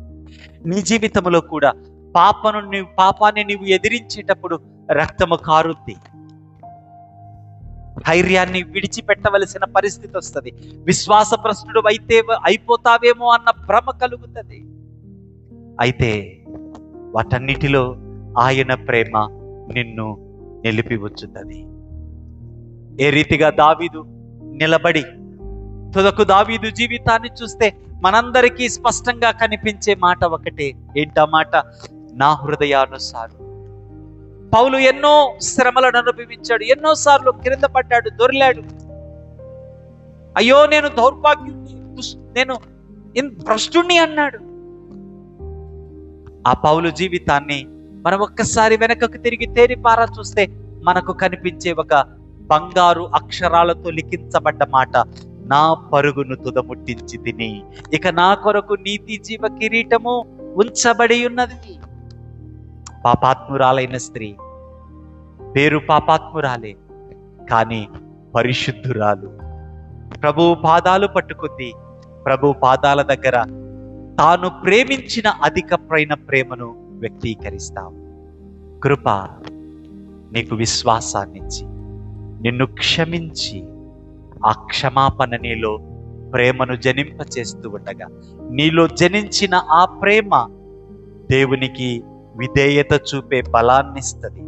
నీ జీవితంలో కూడా పాపాన్ని నీవు ఎదిరించేటప్పుడు రక్తము కారుద్ది, ధైర్యాన్ని విడిచిపెట్టవలసిన పరిస్థితి వస్తుంది, విశ్వాసభ్రష్టుడు అయిపోతావేమో అన్న భ్రమ కలుగుతుంది. అయితే వాటన్నిటిలో ఆయన ప్రేమ నిన్ను నిలిపి ఉంచుతుంది. ఏ రీతిగా దావీదు నిలబడి, తుదకు దావీదు జీవితాన్ని చూస్తే మనందరికీ స్పష్టంగా కనిపించే మాట ఒకటే. ఏంటా మాట? నా హృదయానుసారం. పౌలు ఎన్నో శ్రమలను అనుభవించాడు, ఎన్నోసార్లు క్రింద పడ్డాడు, దొర్లాడు. అయ్యో నేను దౌర్భాగ్యుణ్ణి, నేను భ్రష్టుణ్ణి అన్నాడు. ఆ పౌలు జీవితాన్ని మనం ఒక్కసారి వెనకకు తిరిగి తేరిపారా చూస్తే మనకు కనిపించే ఒక బంగారు అక్షరాలతో లిఖించబడ్డ మాట, నా పరుగును తుదముట్టించి తిని ఇక నా కొరకు నీతి జీవ కిరీటము ఉంచబడి ఉన్నది. పాపాత్మురాలైన స్త్రీ, పేరు పాపాత్మురాలే కానీ పరిశుద్ధురాలు. ప్రభు పాదాలు పట్టుకుంది, ప్రభు పాదాల దగ్గర తాను ప్రేమించిన అధికమైన ప్రేమను వ్యక్తీకరిస్తాం. కృప నీకు విశ్వాసాన్నిచ్చి నిన్ను క్షమించి ఆ క్షమాపణ నీలో ప్రేమను జనింపచేస్తూ ఉండగా, నీలో జనించిన ఆ ప్రేమ దేవునికి విధేయత చూపే బలాన్నిస్తుంది,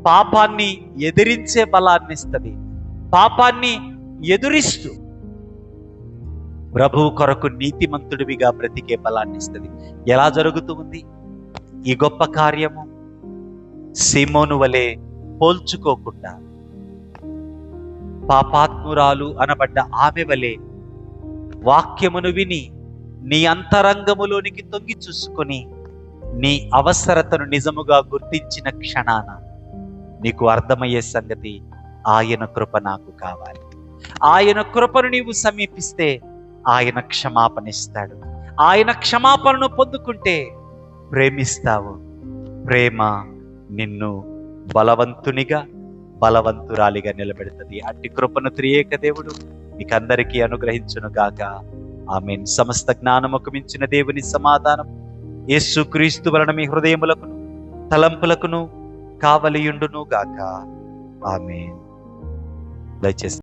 పాపాన్ని ఎదిరించే బలాన్నిస్తుంది, పాపాన్ని ఎదురిస్తూ ప్రభువు కొరకు నీతిమంతుడివిగా బ్రతికే బలాన్నిస్తుంది. ఎలా జరుగుతూ ఉంది ఈ గొప్ప కార్యము? సీమోను వలె పోల్చుకోకుండా, పాపాత్మురాలు అనబడ్డ ఆమె వలె వాక్యమును విని నీ అంతరంగములోనికి తొంగి చూసుకొని నీ అవసరతను నిజముగా గుర్తించిన క్షణాన నీకు అర్థమయ్యే సంగతి, ఆయన కృప నాకు కావాలి. ఆయన కృపను నీవు సమీపిస్తే ఆయన క్షమాపణ ఇస్తాడు. ఆయన క్షమాపణను పొందుకుంటే ప్రేమిస్తావు. ప్రేమ నిన్ను బలవంతునిగా, బలవంతురాలిగా నిలబెడుతుంది. అట్టి కృపను త్రియేక దేవుడు మీకందరికీ అనుగ్రహించును గాక. ఆమేన్. సమస్త జ్ఞానముకు మించిన దేవుని సమాధానం యేసు క్రీస్తు వలన మీ హృదయములకును తలంపులకును కావలియుండును గాక. ఆమేన్. దయచేసి